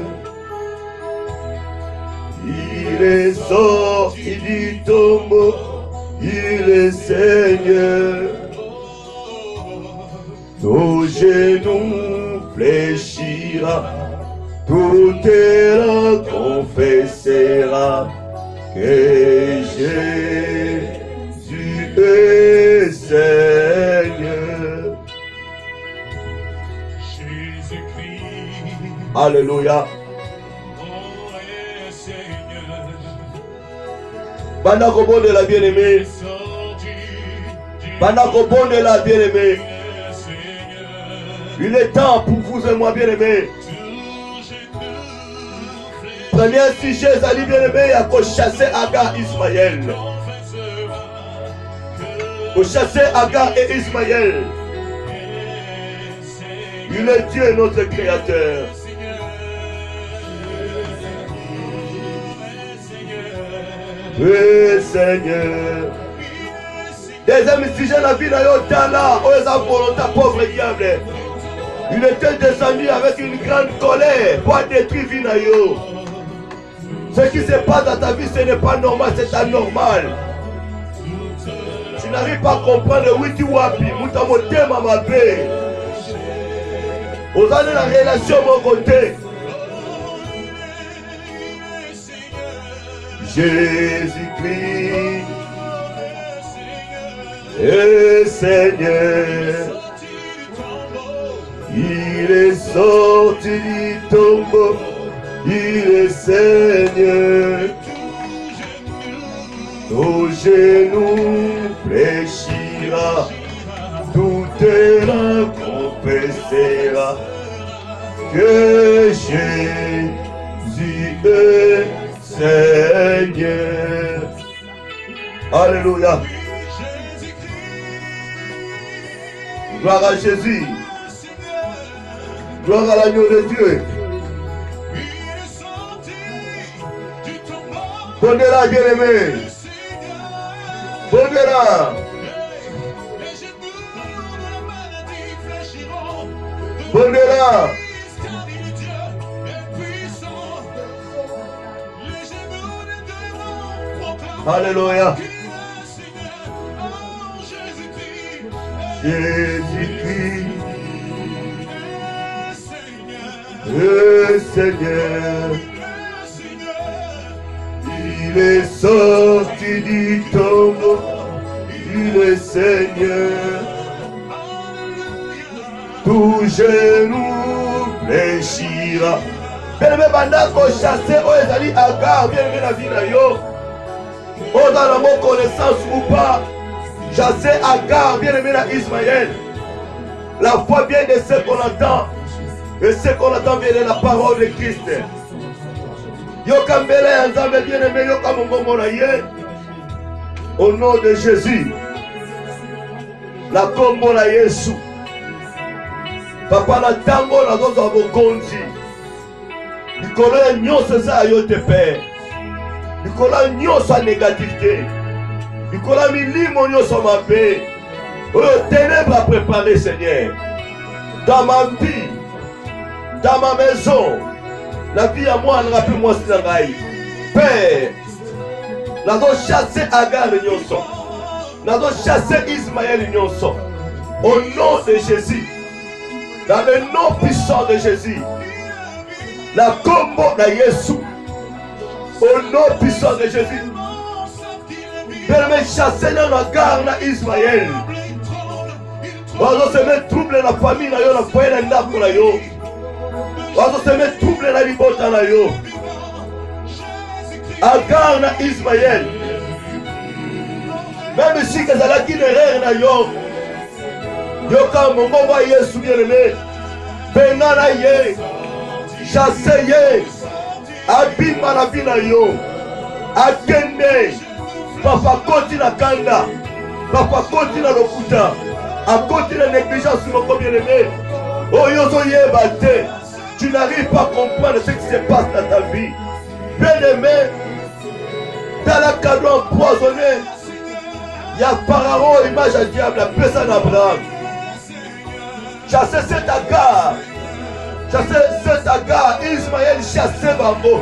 Il est sorti du tombeau, il est Seigneur. Nos genoux fléchira, tout élan confessera que Jésus est Seigneur. Jésus-Christ. Alléluia. Banda Kobon de la bien-aimée. Banda Kobon de la bien-aimée. Il est temps pour vous et moi bien-aimés. Premier sujet, Zali bien-aimé, il y a qu'au chasser Agar Ismaël. Au chasser Agar et Ismaël. Il est Dieu notre créateur. Oui, Seigneur. Deuxième sujet, la vie n'a pas là. Oh, les volontaires pauvres diable. Il était descendu avec une grande colère pour détruire Vinayo. Ce qui se passe dans ta vie, ce n'est pas normal, c'est anormal. Tu n'arrives pas à comprendre où tu wapi, Moutamotema ma paix. Vous avez la relation mon côté. Jésus-Christ est Seigneur. Il est sorti du tombeau, il est Seigneur. Nos genoux fléchira, tout élan confessera que Jésus est Seigneur. Alléluia. Gloire à Jésus. Gloire à l'agneau de Dieu. Donnez-la, bien-aimé. Donnez-la. Donnez-la. Alléluia. Jésus-Christ est Seigneur. Il est sorti du tombeau, il est Seigneur. Tout genou fléchira. Bien-aimé, pendant qu'on chassait, on est allé à Agar, bien-aimé, la vie na yo. On a la bonne connaissance ou pas. Chasser Agar, bien-aimé, la Ismaël. La foi vient de ce qu'on entend. Et ce qu'on entend vient de la parole de Christ. Yokambele Anzambe bien-aimé, Yokamongomona ye. Au nom de Jésus. La combo na Yesu. Papa na tango na gozo abokonzi. Likolo ya nyonso eza yo te Père. Likolo ya nyonso ya négativité. Likolo ya milimo nyonso mabe. Oyo ténèbres a préparé Seigneur. Dans ma vie, dans ma maison, la vie à moi, n'a plus moi si Père, nous avons chassé Agar nyonso. Nous avons chassé Ismaël nyonso. Au nom de Jésus, dans le nom puissant de Jésus, la combo de Jésus, au nom puissant de Jésus, permet chasser dans la gare d'Ismaël. Wazo se met trouble la famille na yo na foyer na ndako na yo. Wazo se met trouble na libota na yo. Agar na Ismaël. Même si que zalaki erreur na yo. Yo ka mongo wa Yesu bien-aimé. Benga na ye. Chasse ye. Abima na bina yo. Akende. Papa koti na kanda. Papa koti na lokuta. À côté de la négligence, mon bien-aimé, tu n'arrives pas à comprendre ce qui se passe dans ta vie. Bien-aimé, dans la cadeau empoisonné, il y a Pharaon, image à diable, la personne d'Abraham. Chassez cet Agar, Ismaël chassez Bambo.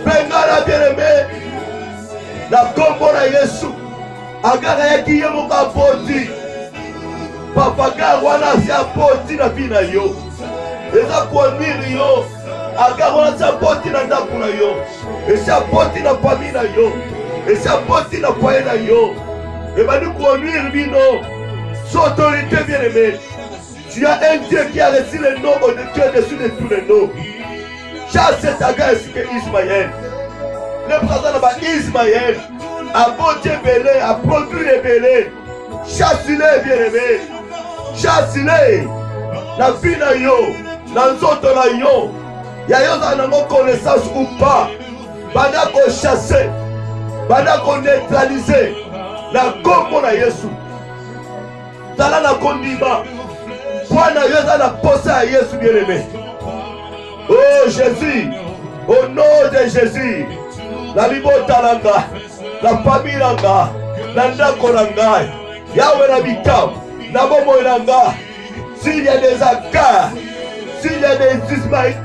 Bengala bien-aimé, la combo na Yesu. Agara ya kiye moka poti. Papa gar wana si apoti na bina yo. Eza koniri yo. Agara wana si apoti na ndaku na yo. Eza apoti na pami na yo. Eza apoti na foye na yo. Ebani koniri bino. Son autorité bien-aimée. Tu as un Dieu qui a reçu le nom au-dessus de tous les noms. Chasse cet Agar et Ismaël. Le président de Ismaël. A boté belé, a produit les belés. Chasse-les, bien-aimé. Chasse-les. La vie na yo, dans l'autre na yo. Ya yo dans nos connaissances ou pas. Bana ko chasser. Bana ko neutraliser. La combo na Yesu. Tala na kondima. Bwana yo za na posa à Yesu, bien-aimé. Oh Jésus. Au nom de Jésus. La libota langa. La famille langa, la ndako langa, Yahweh na bikam, na bomo langa. S'il y a des Agar, s'il y a des Ismaël,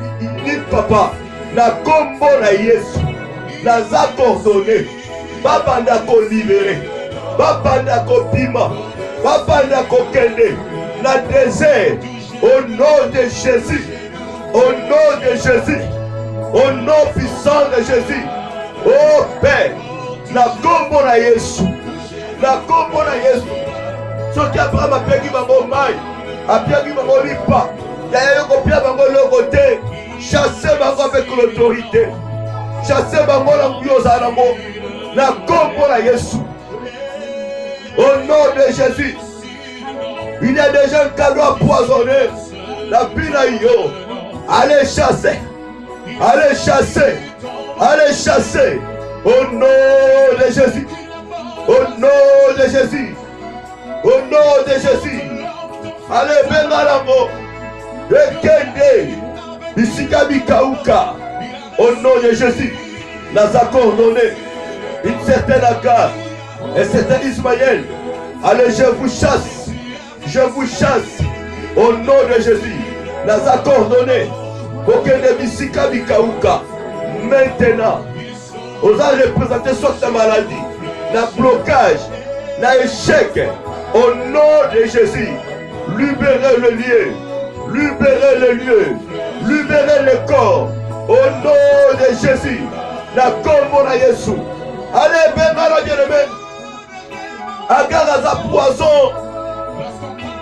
papa, na combo na Yesu, na za coordonné, babanda ko libéré, babanda ko pima, babanda ko kende, na désert, au nom de Jésus, au nom de Jésus, au nom puissant de Jésus, oh Père. La combo na Yesu, la combo na Yesu. Ce qui Abraham a payé bango mai, a payé bango lipa. Yaya yoko pia bango lokote. Chassez bango avec l'autorité. Chassez bango la mouyosa na mo. La combo na Yesu. Au nom de Jésus, il y a déjà un cadeau empoisonné. La vie na yo. Allez chasser, allez chasser, allez chasser. Au nom de Jésus, au nom de Jésus, au nom de Jésus, allez bengalango, ekende, bisika bikauka, au nom de Jésus, nous avons coordonné une certaine Agar, un certain Ismaël. Allez, je vous chasse, au nom de Jésus, nous avons coordonné, okende bisika bikauka, maintenant. Vous allez représenter cette maladie, le blocage, l'échec. Au nom de Jésus, libérez le lieu, libérez le lieu, libérez le corps. Au nom de Jésus, la combo na Yesu. Allez, benga bien-aimé. Agar aza poison,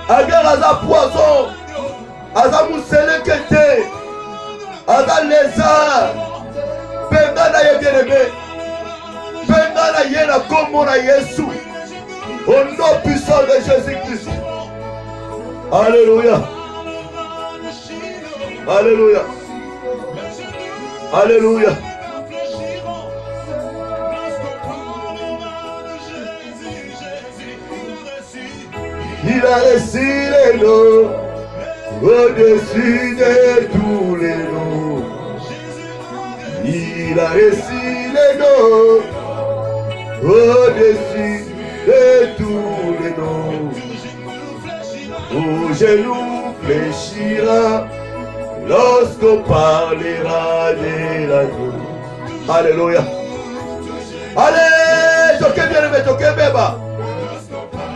Agar aza poison, aza musele kete, aza lézard. Benga na ye bien-aimé. Benga na ye na kombo na Yesu. Au nom puissant de Jésus-Christ. Alléluia. Alléluia. Alléluia. Il a reçu les noms au-dessus de tous les noms. Il a reçu les noms au-dessus de tous les noms. Au genou fléchira lorsqu'on parlera de la vie. Alléluia. Allez, toquez bien aimé, toquez bébé.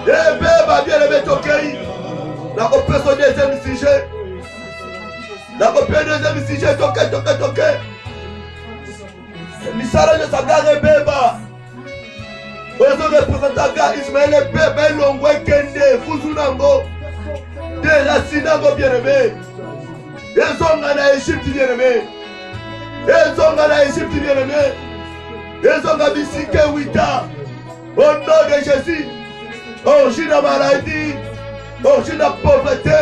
Eh bébé, bien aimé, toquez. La repère son deuxième sujet. La repère deuxième sujet, toquez. Misala de Sagare bébé. Ozo représentaka Ismaël bébé longwe kende fuzunango. De la sinago bien aimé. Ezonga na Égypte bien aimé. Ezonga na Égypte bien aimé. Ezonga bisike 8 ans. Au nom de Jésus. Origine de maladie. Origine de pauvreté.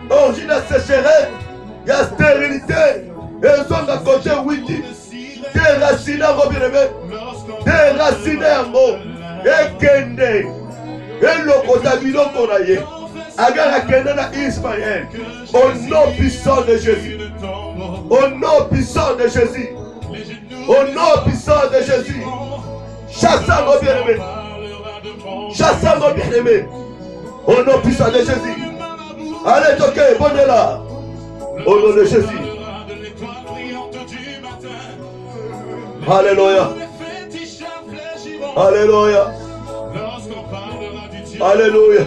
Origine de sécheresse. Il y a stérilité. Ezonga côté 8. Déraciner en bien aimé. Déraciner en mot. Ekende. Et le cotabilo qu'on a eu. Agara Kenana Ismaël. Au nom puissant de Jésus. Au nom puissant de Jésus. Au nom puissant de Jésus. Chassons nos bien-aimés. Chassons nos bien-aimés. Au nom puissant de Jésus. Allez, toquez, bonne là. Au nom de Jésus. Alléluia. Alléluia. Alléluia.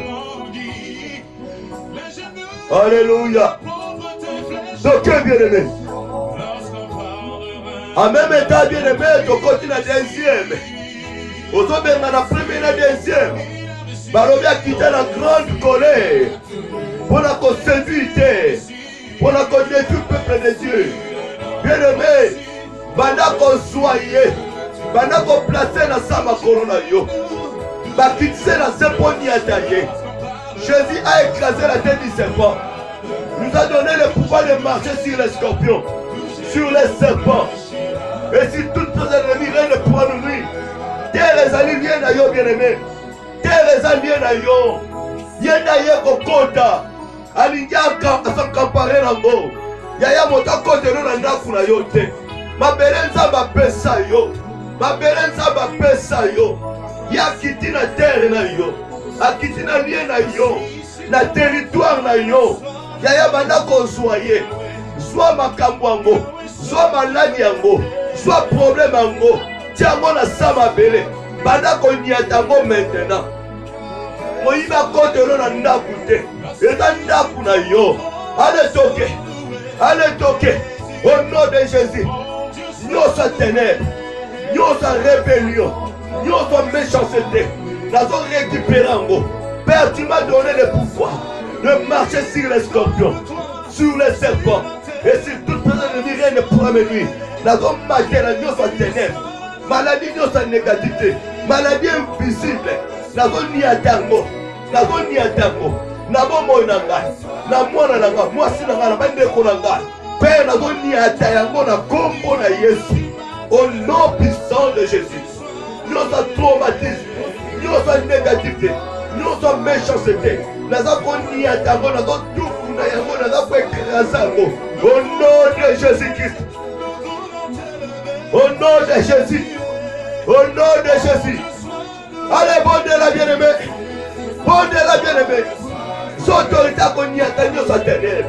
Alléluia. Toquez, bien-aimé. En même temps, bien-aimé, tu continues à deuxième. Aujourd'hui, on a la première et la deuxième. Balobi a quitté la grande colère. Pour la séduire. Pour la détruire le peuple de Dieu. Bien-aimé, banda qu'on soyez. Banda qu'on place dans sa corona yo. Ba quitter la zéponi attaquée. Jésus a écrasé la tête du serpent. Nous a donné le pouvoir de marcher sur les scorpions, sur les serpents. Et si toutes nos ennemis, rien ne pourra nous nuire. Terre les alliés, bien à yo, bien aimé. Terre les alliés, bien à yo. Bien à yo, kokota. Aliyaka, à son campagne nango. Yaya mota kote no na ndaku na yo te. Mabelenza ba pesa yo. Mabelenza ba pesa yo. Ya kiti na terre na yo. Akiti na lié na yo. Na territoire na yo. Yaya banda konsoye. Soit makambo yango. Soit maladi yango. Soit problème yango. Tiango na sama bele. Banda konyatango maintenant. Moyiba kote no na ndaku te. Eza ndaku na yo. Allez toke. Allez toke. Au nom de Jésus. Nous sommes ténèbres. Nous sommes rébellion. Nous sommes méchanceté. Nous avons récupéré en haut. Père, tu m'as donné le pouvoir de marcher sur les scorpions, sur les serpents. Et sur toute personne ennemie, rien ne pourra me nuire. Nous avons marché la nuit aux ténèbres. Maladie, nous sommes négativité. Maladie invisible. Nous avons ni à tango. Nous avons ni à tango. Nous avons mon nanga. Nous avons moi si nous avons nanga. Père, nous avons ni à tayango. Nous avons combo na Yesu. Au nom puissant de Jésus. Nous sommes traumatisés. Nous sommes négativité. Nous sommes méchanceté. Nous avons ni à tango. Nous avons tout. Nous avons écrasé. Au nom de Jésus-Christ. Au nom de Jésus. Au nom de Jésus. Allez, bon de la bien-aimée. Bon de la bien-aimée. Son autorité qu'on y attend, nous sommes ténèbres.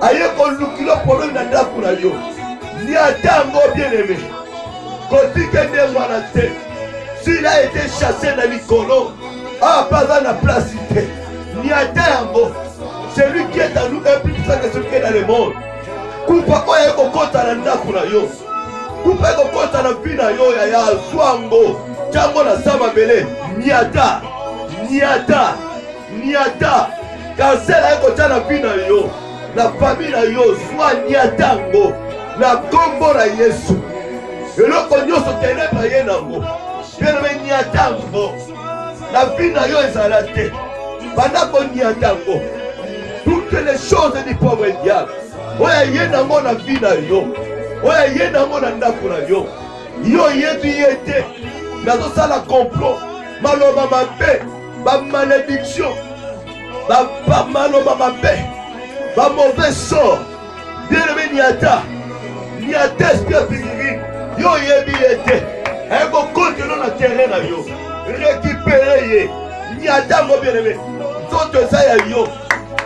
Aïe, qu'on nous qui le problème dans la pour la yo. Ni attend, bien-aimé. Quand il est né, s'il a été chassé dans les colons, ah, pas dans la place, ni attend, c'est lui qui est en nous un plus puissant que celui qui est dans le monde. Coupa, oye, qu'on compte à la pour la yo. Coupa, qu'on compte à la vie, ya ya, soango, tiango na sama bele, niata. Niata, niata, cancer a écouté la vie na yo, la famille na yo, soit niatango, la combo na Yesu. Et le cognon se tenait par yenango, bien aimé niatango, la vie na yo est à la tête. Pendant qu'on niatango, toutes les choses du pauvre diable. Oya yenango na vie na yo, oya yenango na ndaku na yo, yo yebi yete, nazo sala complot, maloba mabe. Ba malédiction, ba maloba mabe, ba mauvais sort. Bien-aimé niata, niata esprit apikiri yo yebi ete eko konteno na terrain na yo récupérer ye niata ngo bien aimé toto eza ya yo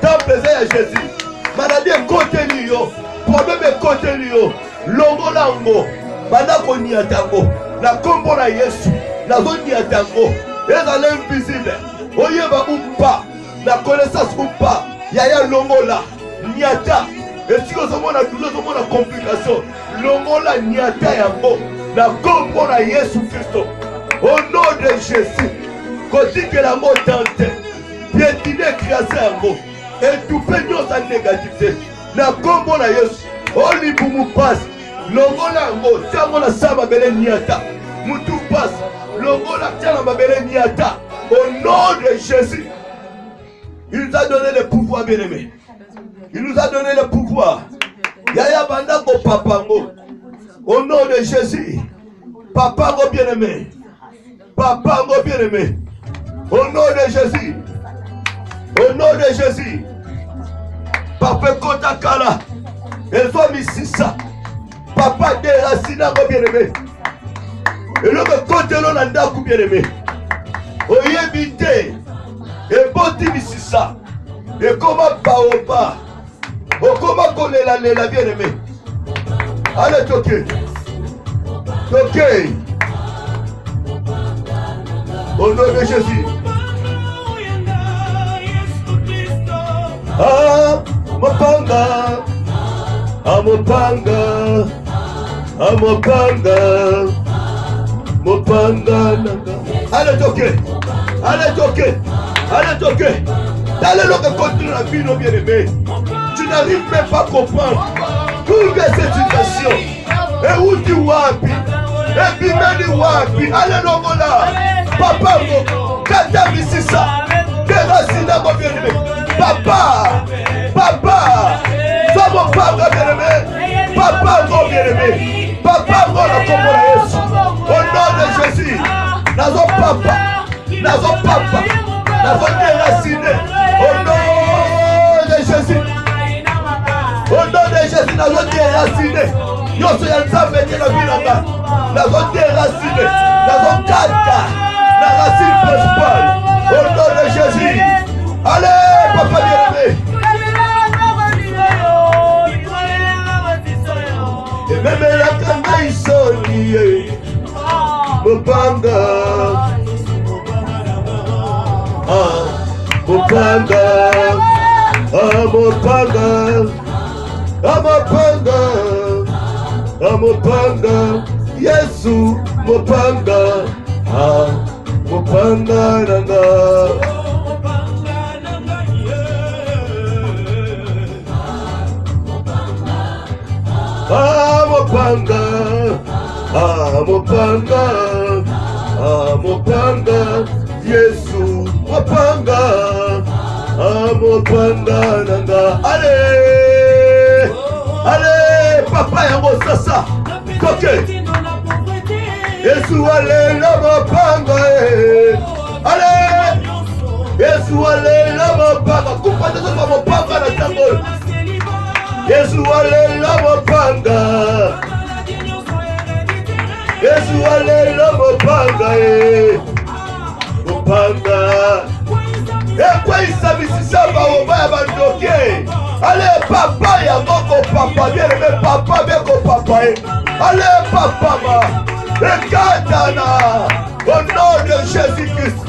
temple eza ya Jésus maladie ekoteli yo problème ekoteli yo longola ngo banda koniata ngo na kombo na Yesu nazoniata ngo ezala invisible oyeba ou pas la connaissance ou pas yaya longola niata esiko ozomona douleur ozomona complication longola niata yango na kombo na Yesu Kristo au nom de Jésus kotikela yango tante piétiner écraser yango étouffe nyonso ya négativité na kombo na Yesu olibumu pasi longola yango tiango na sa mabele niata mutu pasi longola tia na mabele niata au nom de Jésus. Il nous a donné le pouvoir, bien-aimé. Il nous a donné le pouvoir. Yaya Bandako Papango. Au nom de Jésus. Papango bien-aimé. Papango bien-aimé. Au nom de Jésus. Au nom de Jésus. Papa Kotakala. Et toi, Mississa. Papa Derasina, bien-aimé. Et le côté de l'Andakou, bien-aimé. Oyebite. Et boti misisa. Et comment baoba. O comment connaît la bien-aimé. Allez, toquez. Toquez. Au nom de Jésus. Ah, Mopanga. Ah, Mopanga. Ah, Mopanga. Mopanga. Allez, toquez. Allez, toquez. Allez, toquer. Allez, le continue la vie, nos bien-aimés. Tu n'arrives même pas à comprendre. Toute cette situation. Et où tu wapi? Et puis, même wapi? Allez, non, là. Papa, Kata Mississa. Terracina, mon bien-aimé. Papa. Papa. Sois mon papa, bien-aimé. Papa, mon bien-aimé. Papa, mon Yesu. Au nom de Jésus. Nazo papa. Nazo papa. Nazo déraciné. Au nom de Jésus. Au nom de Jésus, nazo déraciné. Yoso ya nzambe ke na bilanga. Nazo déraciné. Nazo kata. La racine principale. Au nom de Jésus. Allez, papa bien-aimé. Et même la kanga isolié. Mopanga. Mopanga. Mopanga. Mopanga. Mopanga. Yesu. Mopanga. Mopanga nanga. Mopanga, Mopanga, Mopanga, Yesu, Mopanga, Mopanga nanga. Allez, allez, papa yango sasa, toke. Yesu allez la Mopanga, allez, Yesu allez la Mopanga, coupa de ça Mopanga na tango. Yesu alela mopanga. Yesu alela mopanga. Mopanga. Ekwa isabisisa baoba ya bandoke. Allez papa ya moko papa. Bien aimé papa beko papa. Allez papa ma. Ekatana. Au nom de Jésus-Christ.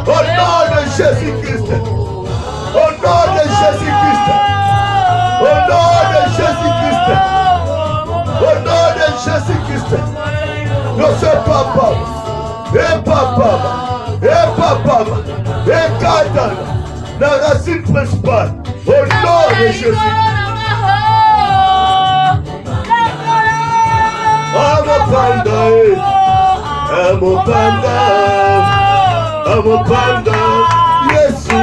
Au nom de Jésus-Christ. Au nom de Jésus-Christ. Au nom de Jésus-Christ. Au nom de Jésus-Christ. Notre papa. Et papa. Et papa. Et Katan. La racine principale. Au nom de Jésus. Amopanga. Amopanga. Amopanga. Yesu.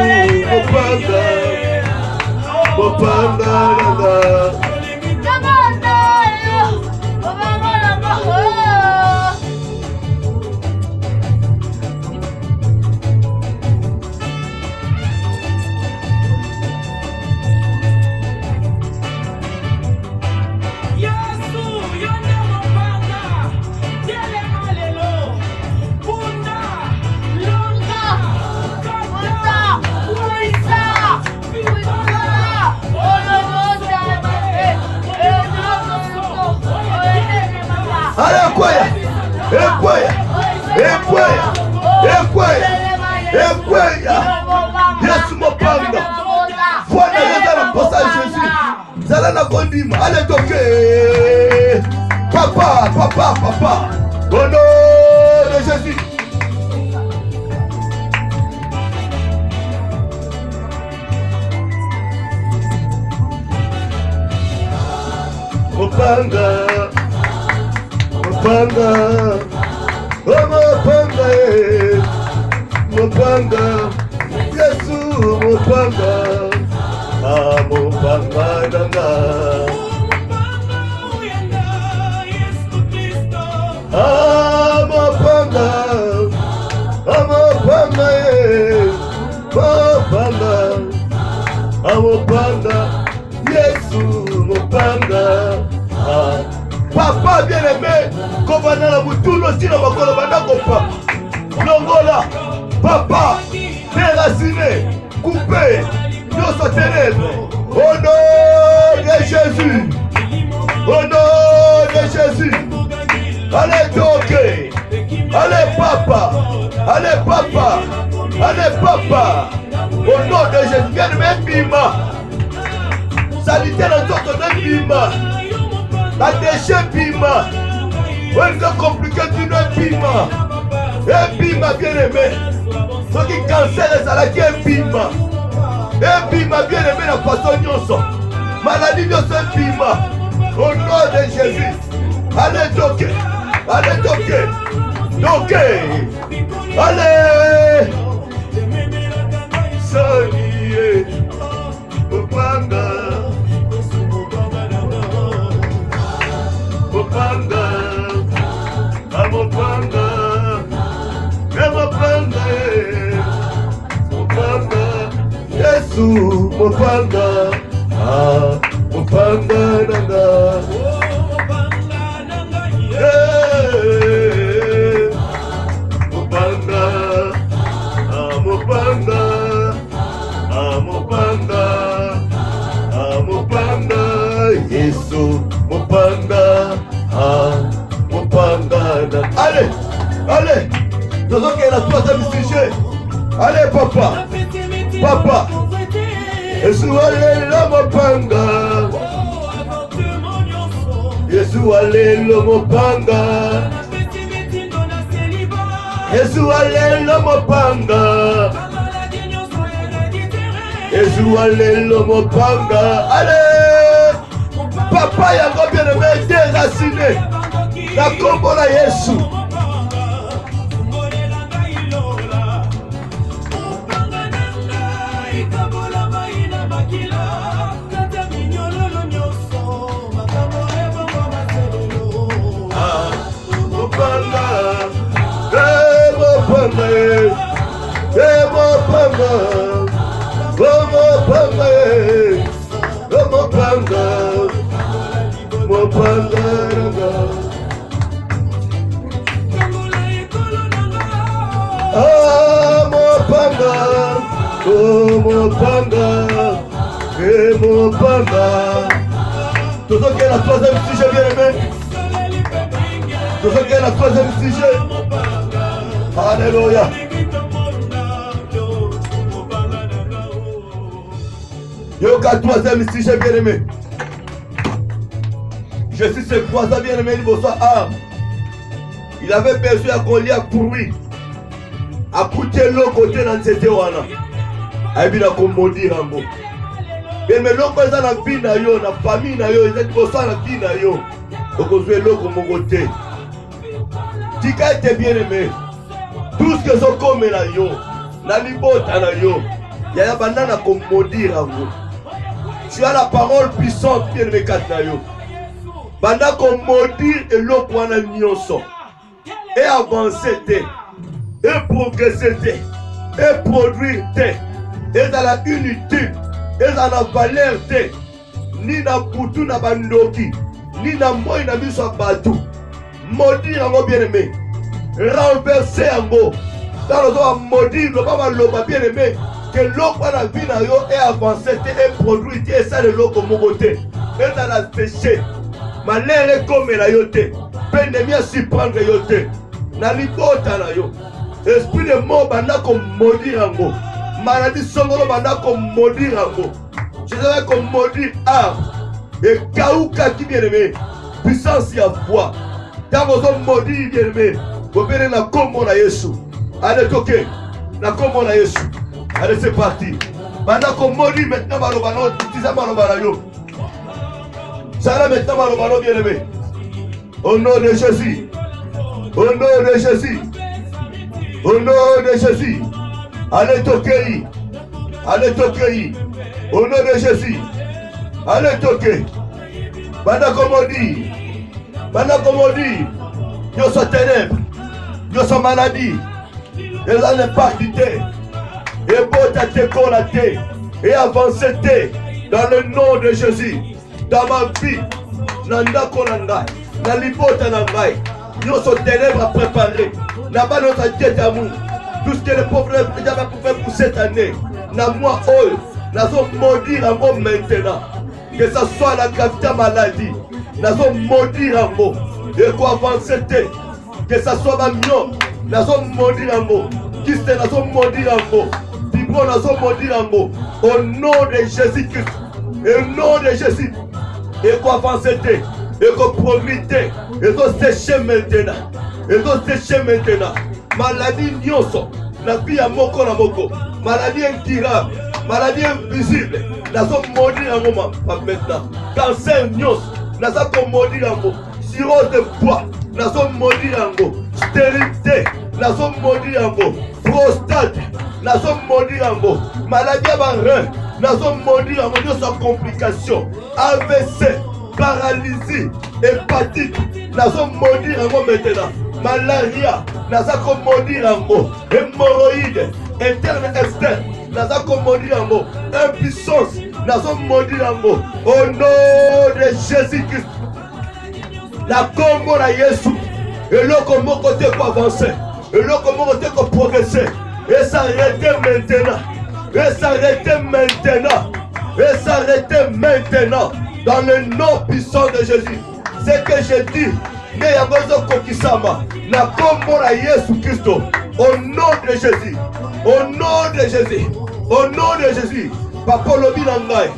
Amopanga. Mopanga nanga. Yes. Yesu mopanga. Voilà la passage Jésus. Zala na kondima. Allez toquer. Papa. Au nom de Jésus. Mopanga. Mopanga. Yesu mopanga. Mopanga nanga. Mopanga. Mopanga. Yesu mopanga. Papa bien-aimé, comment la boutoune aussi dans ma colonne pas. Longola, papa, déraciné, coupé, nous sommes ténèbres. Au nom de Jésus. Au nom de Jésus. Allez toquer. Allez papa. Au nom de Jésus. Bien-aimé, bima. Salutaire dans notre nom, bima. La déchet bima. On est compliqué du nom bima. Et bima bien-aimé. Ceux qui cancer les saladiers et bima. Et bima bien-aimé la façon nyonso. Maladie nyonso et bima. Au nom de Jésus. Allez toquer. Allez. Sonier. Mopanga. Yesu mopanga. Mopanga nanga. Mopanga. Yesu mopanga. Allez, nous avons la troisième sujet. Allez, papa. Yesu alelo mopanga. Yesu alelo mopanga. Allez, papa yango bien-aimé déraciné. La combo la Yesu. Tout ce qui est la troisième sujet bien-aimé. Alléluia. Yoka troisième sujet bien-aimé. Je suis ce croisant bien-aimé, il avait besoin qu'on lie pour lui. À coûter l'eau côté dans cette wana. Aïe la commodie rambo. Mais l'eau dans la vie na yo, la famille na yo, ils sont pour ça la vie na yo. Donc on fait l'eau comme côté. Tika était bien-aimé. Tout ce que sont comme la yo, la libota na yo. Il y a la banane comme maudit rambo. Tu as la parole puissante bien-aimé katnayo. Banda comme maudit et l'eau pour un nyonso. Et avancer et progresser et produire et dans la unité et dans la valeur ni na putu na bandoki ni na moi na biso batu maudit yango bien-aimé renverser yango dans le dos maudit le pas loba bien-aimé que l'eau pour la vie na yo et avancer et produire et ça de l'eau comme côté et dans la péché malheur comme la yote ennemi à surprendre yo te. Na libota na yo. Esprit de mort banda ko maudire ango. Maladie songolo banda ko maudire ango. Je devais ko maudire arme. Et kauka qui bien aimé. Puissance ya foi. Tant vous ont maudit bien aimé. Vous venez na kombo na Yesu. Allez toquer. Na kombo na Yesu. Allez c'est parti. Banda ko maudire maintenant balobano. Tisa balobano yo. Ça là maintenant balobano bien aimé. Au nom de Jésus. Au nom de Jésus. Au nom de Jésus. Allez toquer. Allez toquer. Au nom de Jésus. Allez toquer. Banda komodi. Banda komodi. Yo so ténèbres. Yo so maladie. Et là ne pas quitter. Et bota te colater. Et avancer dans le nom de Jésus. Dans ma vie. Nanda konanga. Na libota nangai. Yo so ténèbres à préparer. Là-bas notre tête d'amour. Tout ce que les pauvres déjà pouvaient pour cette année. Na moi eux. Nous allons maudire en mot maintenant. Que ce soit la gravité maladie. Nous allons maudire en mot. Et quoi avancer. Que ce soit la mion. Nous allons maudire en mot. Christ, nous allons maudire en mot. Fibro, nous allons maudire en mot. Au nom de Jésus-Christ. Et au nom de Jésus. Et quoi avancer. Et quoi progriter. Et quoi sécher maintenant. Et quoi sécher maintenant. Maladie nyonso. La vie à moko na moko. Maladie incurable. Maladie invisible. Nous allons maudire un moment maintenant. Cancer nyos. Nous allons maudire un mot. Cirrhose de foie. Nous allons maudire un mot. Stérilité. Nous allons maudire un mot. Prostate. Nous allons maudire un mot. Maladie à rein. Nous allons maudire un mot. Nous avons complications. AVC. Paralysie. Hépatite. Nous allons maudire un mot maintenant. Malaria. Nous allons maudire un mot. Hémorroïdes. Interne, externe. Nous allons maudire un mot. Impuissance. Nous allons maudire un mot. Au nom de Jésus-Christ. La combo na Yesu. Et le comment côté pour avancer. Et le comment côté pour progresser. Et s'arrêter maintenant. Et s'arrêter maintenant. Et s'arrêter maintenant. Dans le nom puissant de Jésus. C'est que je dis. Mais il y a besoin de kokisama. La combo na Yesu Christo. Au nom de Jésus. Au nom de Jésus. Au nom de Jésus. Papa Lobi Nangai.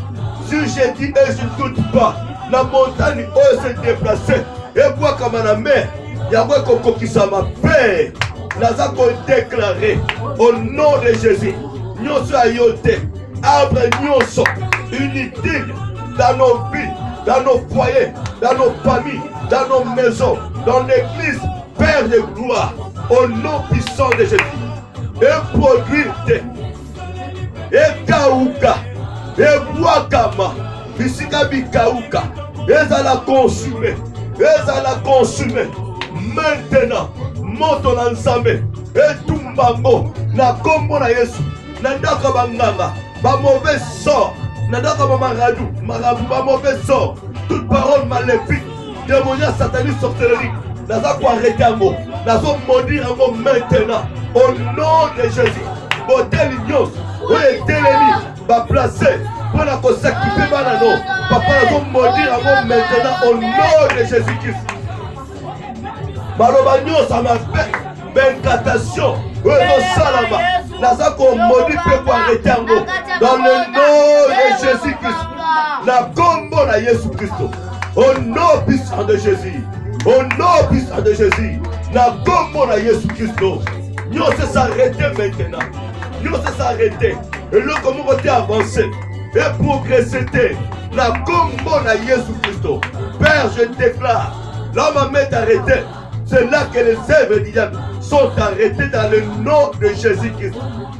Si je dis et je ne doute pas. La montagne où se déplacer. Et moi comme la mer. Il y a moi qui s'en ma paix. Nous avons déclaré. Au nom de Jésus. Nous sommes ayotés. Arbre nous sommes inutiles. Dans nos vies. Dans nos foyers. Dans nos familles. Dans nos maisons. Dans l'église. Père de gloire. Au nom puissant de Jésus. Et produire et kauka et boakama bisika bikauka ezala consumer maintenant moto na nzambe etumbango na kombo na Yesu na ndako banganga ba mauvais sort na ndako ba marabu ba mauvais sort toute parole maléfique démoniaque satanique sorcellerie naza ko arrêter yango nazo maudire yango maintenant au nom de Jésus. Botel nyos, oye telemi, va placer pour la s'acquitter banano. Papa nous maudire avant maintenant au nom de Jésus-Christ. Baloba nyos ça m'a fait benkatation. Oye salama, naza ko maudire pour arrêter yango dans le nom de Jésus-Christ. La combo na Jésus Christ. Au nom puissant de Jésus. Au nom puissant de Jésus. La combo na Jésus Christ. Nous allons s'arrêter maintenant. Nous allons s'arrêter. Et le comment on va avancer et progresser. La combo na Jésus Christ. Père, je déclare, l'homme m'est arrêté. C'est là que les œuvres du diable sont arrêtées dans le nom de Jésus-Christ.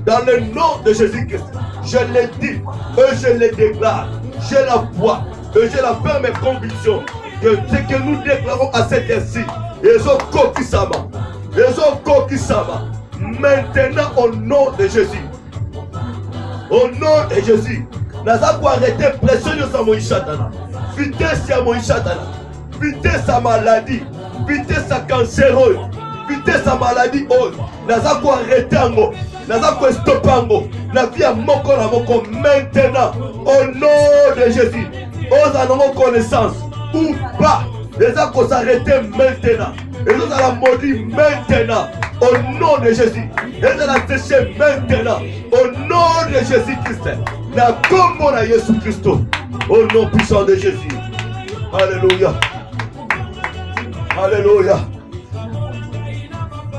Dans le nom de Jésus-Christ. Je l'ai dit et je le déclare. J'ai la foi et j'ai la ferme conviction que ce que nous déclarons à cet ainsi, ils ont kokisama. Ils ont kokisama. Maintenant au nom de Jésus. Au nom de Jésus. Nous allons arrêter pression sur mon chatana. Vitesse à mon chatana. Vitesse à maladie. Vitesse à cancéreux. Vitesse à maladie. Nous allons arrêter en haut. Nous allons stopper en haut. La vie à moko na moko maintenant. Au nom de Jésus. Nous avons connaissance. Ou pas. Les a qu'on s'arrêter maintenant. Et nous allons maudire maintenant. Au nom de Jésus. Et nous allons sécher maintenant. Au nom de Jésus-Christ. La combo de Jésus-Christ. Au nom puissant de Jésus. Alléluia. Alléluia.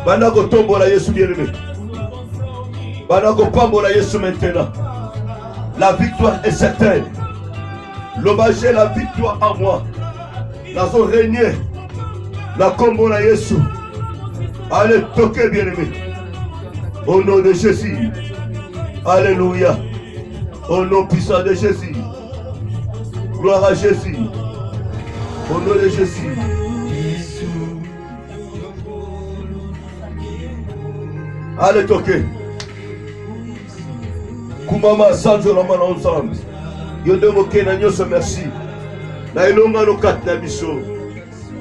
Banako tombo la Jésus bien-aimé. Banako pambo la Jésus maintenant. La victoire est certaine. L'hommage est la victoire en moi. Nous avons régné. La combo la Jésus. Allez, toquez bien-aimé. Au nom de Jésus. Alléluia. Au nom puissant de Jésus. Gloire à Jésus. Au nom de Jésus. Allez, toquez. Kumama Sanjo Ramana ensemble. Yodemo Kenanyo se merci. Na ilonga no katna biso.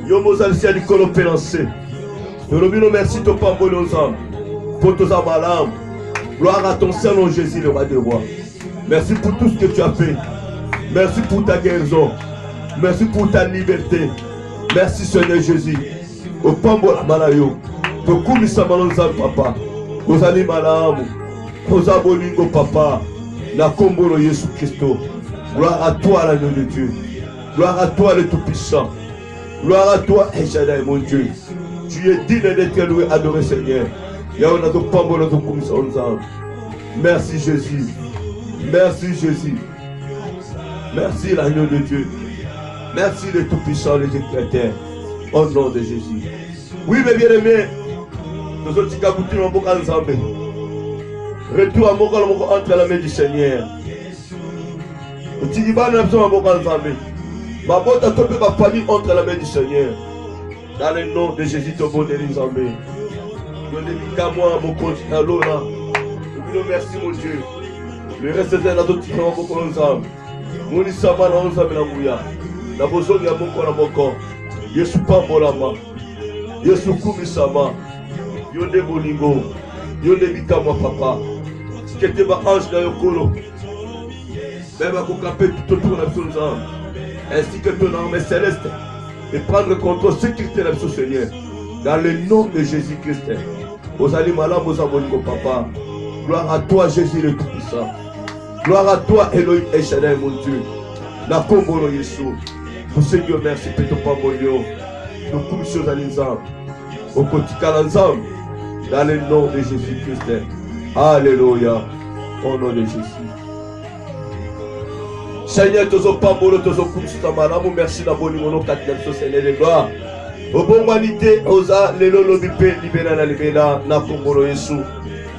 Yomo zalisia likolo penance. Yorobino merci to pambolo ensemble. Pour tous amalam. Gloire à ton Seigneur Jésus, le roi des rois. Merci pour tout ce que tu as fait. Merci pour ta guérison. Merci pour ta liberté. Merci Seigneur Jésus. Au pambola malayo. To kumisa malonza papa. Kozali malamu. Koza bolingo papa. Na kombolo Jésus Christo. Gloire à toi l'agneau de Dieu. Gloire à toi le Tout-Puissant. Gloire à toi El Shaddai mon Dieu. Tu es digne d'être loué, adoré Seigneur. Merci Jésus. Merci Jésus. Merci l'agneau de Dieu. Merci le Tout-Puissant, le Dieu créateur. Au nom de Jésus. Oui, mes bien-aimés. Nous autres, retour à mon entre la main du Seigneur. Ma bonne topé ma famille entre la main du Seigneur. Dans le nom de Jésus, ton bon Elisabeth. Merci mon Dieu. Le reste de la autre qui beaucoup ensemble. Mon Isama na onza na muya. Na bozo ya moko na moko. Yesu pambolama. Yesu kumisama. Yonde bolingo. Yonde bikama papa. Kete ba ange na yokolo. Même à couper tout autour de la zone. Ainsi que ton armée céleste. Et prendre contrôle sécurité de la Seigneur. Dans le nom de Jésus-Christ. Aux alimala, aux abonnés, papa. Gloire à toi, Jésus le Tout-Puissant. Gloire à toi, Elohim El Shaddai, mon Dieu. Na kombolo Yesu. Pour Seigneur, merci, Péto Pambolio. Nous commissions à l'ensemble. Au quotidien ensemble. Dans le nom de Jésus-Christ. Alléluia. Au nom de Jésus. Seigneur, tozo pambolo, tozo kumsuta malamu, merci d'abonner mon nom, Seigneur de gloire. Au bon humanité, osa, lelo lobipe, libéra la libéra, na kombolo Yesu.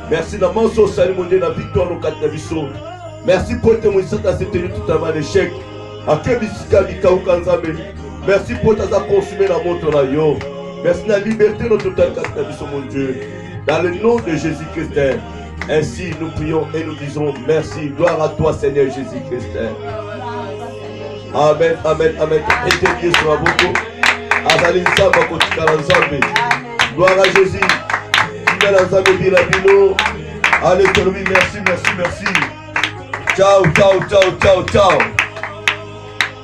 Merci d'avoir mon salut, mon Dieu, la victoire, nos quatre biso. Merci pour te moïse, ça s'est tenu tout avant l'échec. À quel bisika, bika ou kanzame. Merci pour t'avoir consumé la montre là, yo. Merci de la liberté, notre total quatre biso, mon Dieu. Dans le nom de Jésus-Christ. Ainsi, nous prions et nous disons merci. Gloire à toi, Seigneur Jésus-Christ. Amen, amen, amen. Et Dieu soit beaucoup. Gloire à Jésus. Allez, merci, merci, merci. Ciao, ciao, ciao, ciao, ciao.